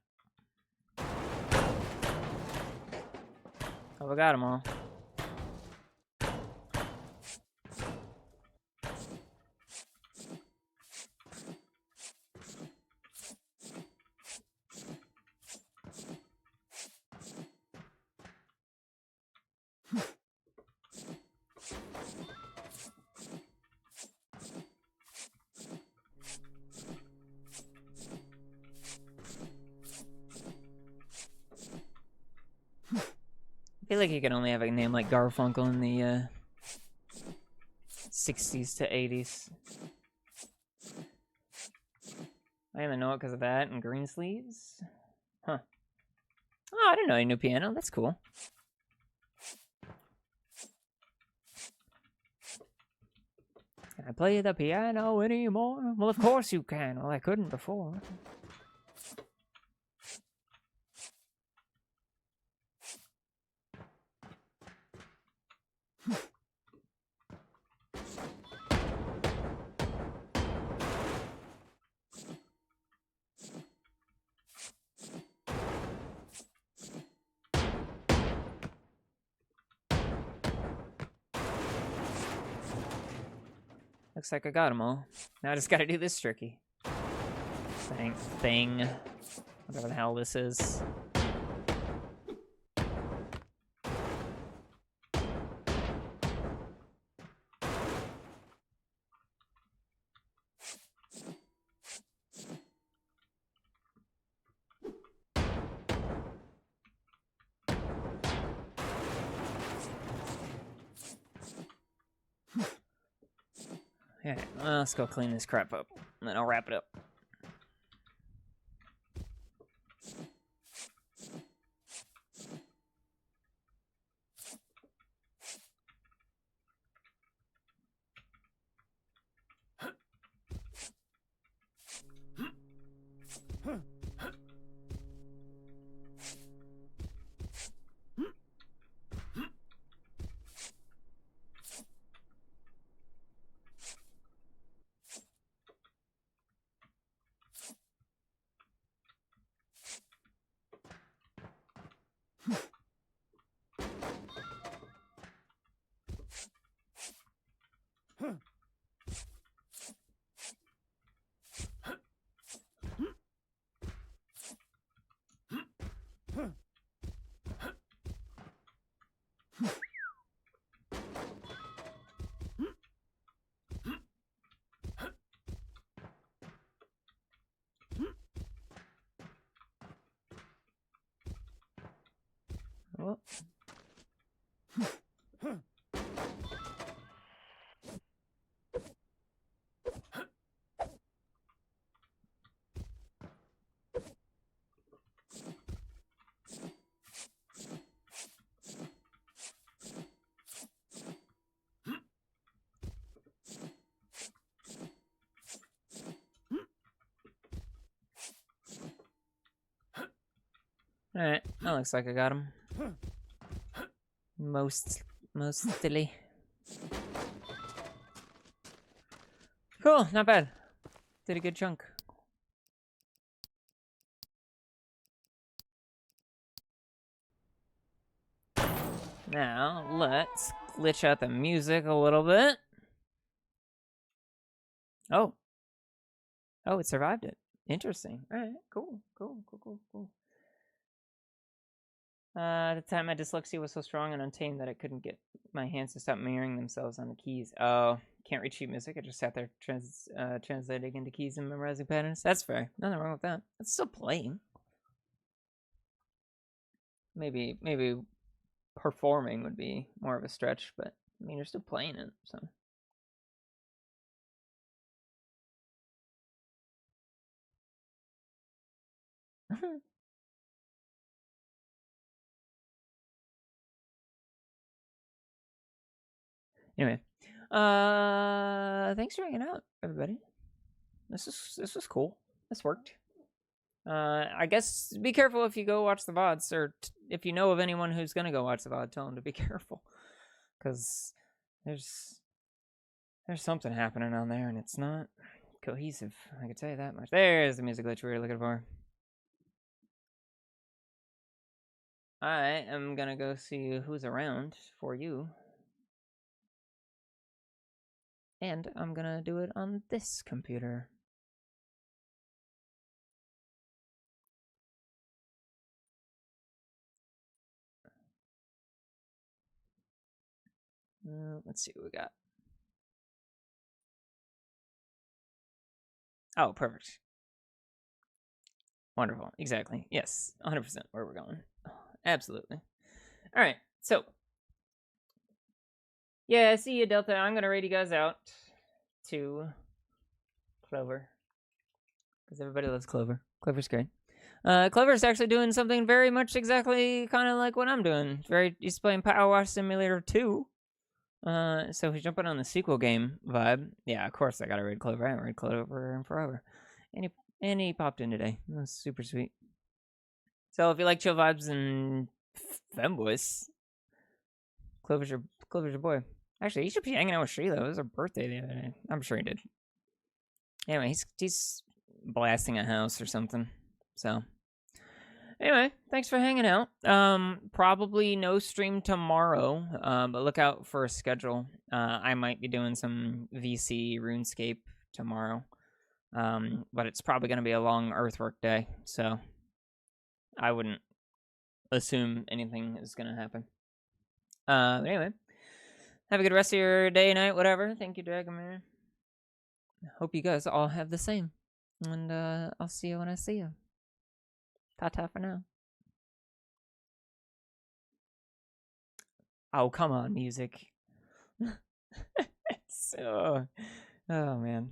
Oh, we got them all. feel like you can only have a name like Garfunkel in the 60s to 80s. I only know it because of that and Greensleeves. Huh. Oh, I didn't know he knew piano. That's cool. Can I play the piano anymore? Well, of course you can. Well, I couldn't before. Looks like I got them all. Now I just gotta do this tricky. Thing. Whatever the hell this is. Okay, well, let's go clean this crap up, and then I'll wrap it up. Oh. Alright, that looks like I got him. Mostly. Cool, not bad. Did a good chunk. Now, let's glitch out the music a little bit. Oh. Oh, it survived it. Interesting. Alright, cool. At the time, my dyslexia was so strong and untamed that I couldn't get my hands to stop mirroring themselves on the keys. Oh, can't read sheet music. I just sat there translating into keys and memorizing patterns. That's fair. Nothing wrong with that. It's still playing. Maybe performing would be more of a stretch, but I mean, you're still playing it, so. Anyway, thanks for hanging out, everybody. This was cool. This worked. I guess be careful if you go watch the VODs, or if you know of anyone who's gonna go watch the VOD, tell them to be careful, because there's something happening on there, and it's not cohesive. I can tell you that much. There's the music glitch we were looking for. I am gonna go see who's around for you. And I'm gonna do it on this computer. Let's see what we got. Oh, perfect. Wonderful. Exactly. Yes, 100% where we're going. Absolutely. All right. So, yeah, see you, Delta. I'm gonna raid you guys out to Clover because everybody loves Clover. Clover's great. Clover's actually doing something very much exactly kind of like what I'm doing. He's playing Power Wash Simulator 2. So he's jumping on the sequel game vibe. Yeah, of course I gotta raid Clover. I haven't raid Clover in forever. And he popped in today. That was super sweet. So if you like chill vibes and femboys, Clover's your boy. Actually, he should be hanging out with Sheila. It was her birthday the other day. I'm sure he did. Anyway, he's blasting a house or something. So anyway, thanks for hanging out. Probably no stream tomorrow. But look out for a schedule. I might be doing some VC RuneScape tomorrow. But it's probably gonna be a long Earthwork day, so I wouldn't assume anything is gonna happen. Anyway, have a good rest of your day, night, whatever. Thank you, Dragomir. Hope you guys all have the same. And I'll see you when I see you. Ta-ta for now. Oh, come on, music. So, oh man.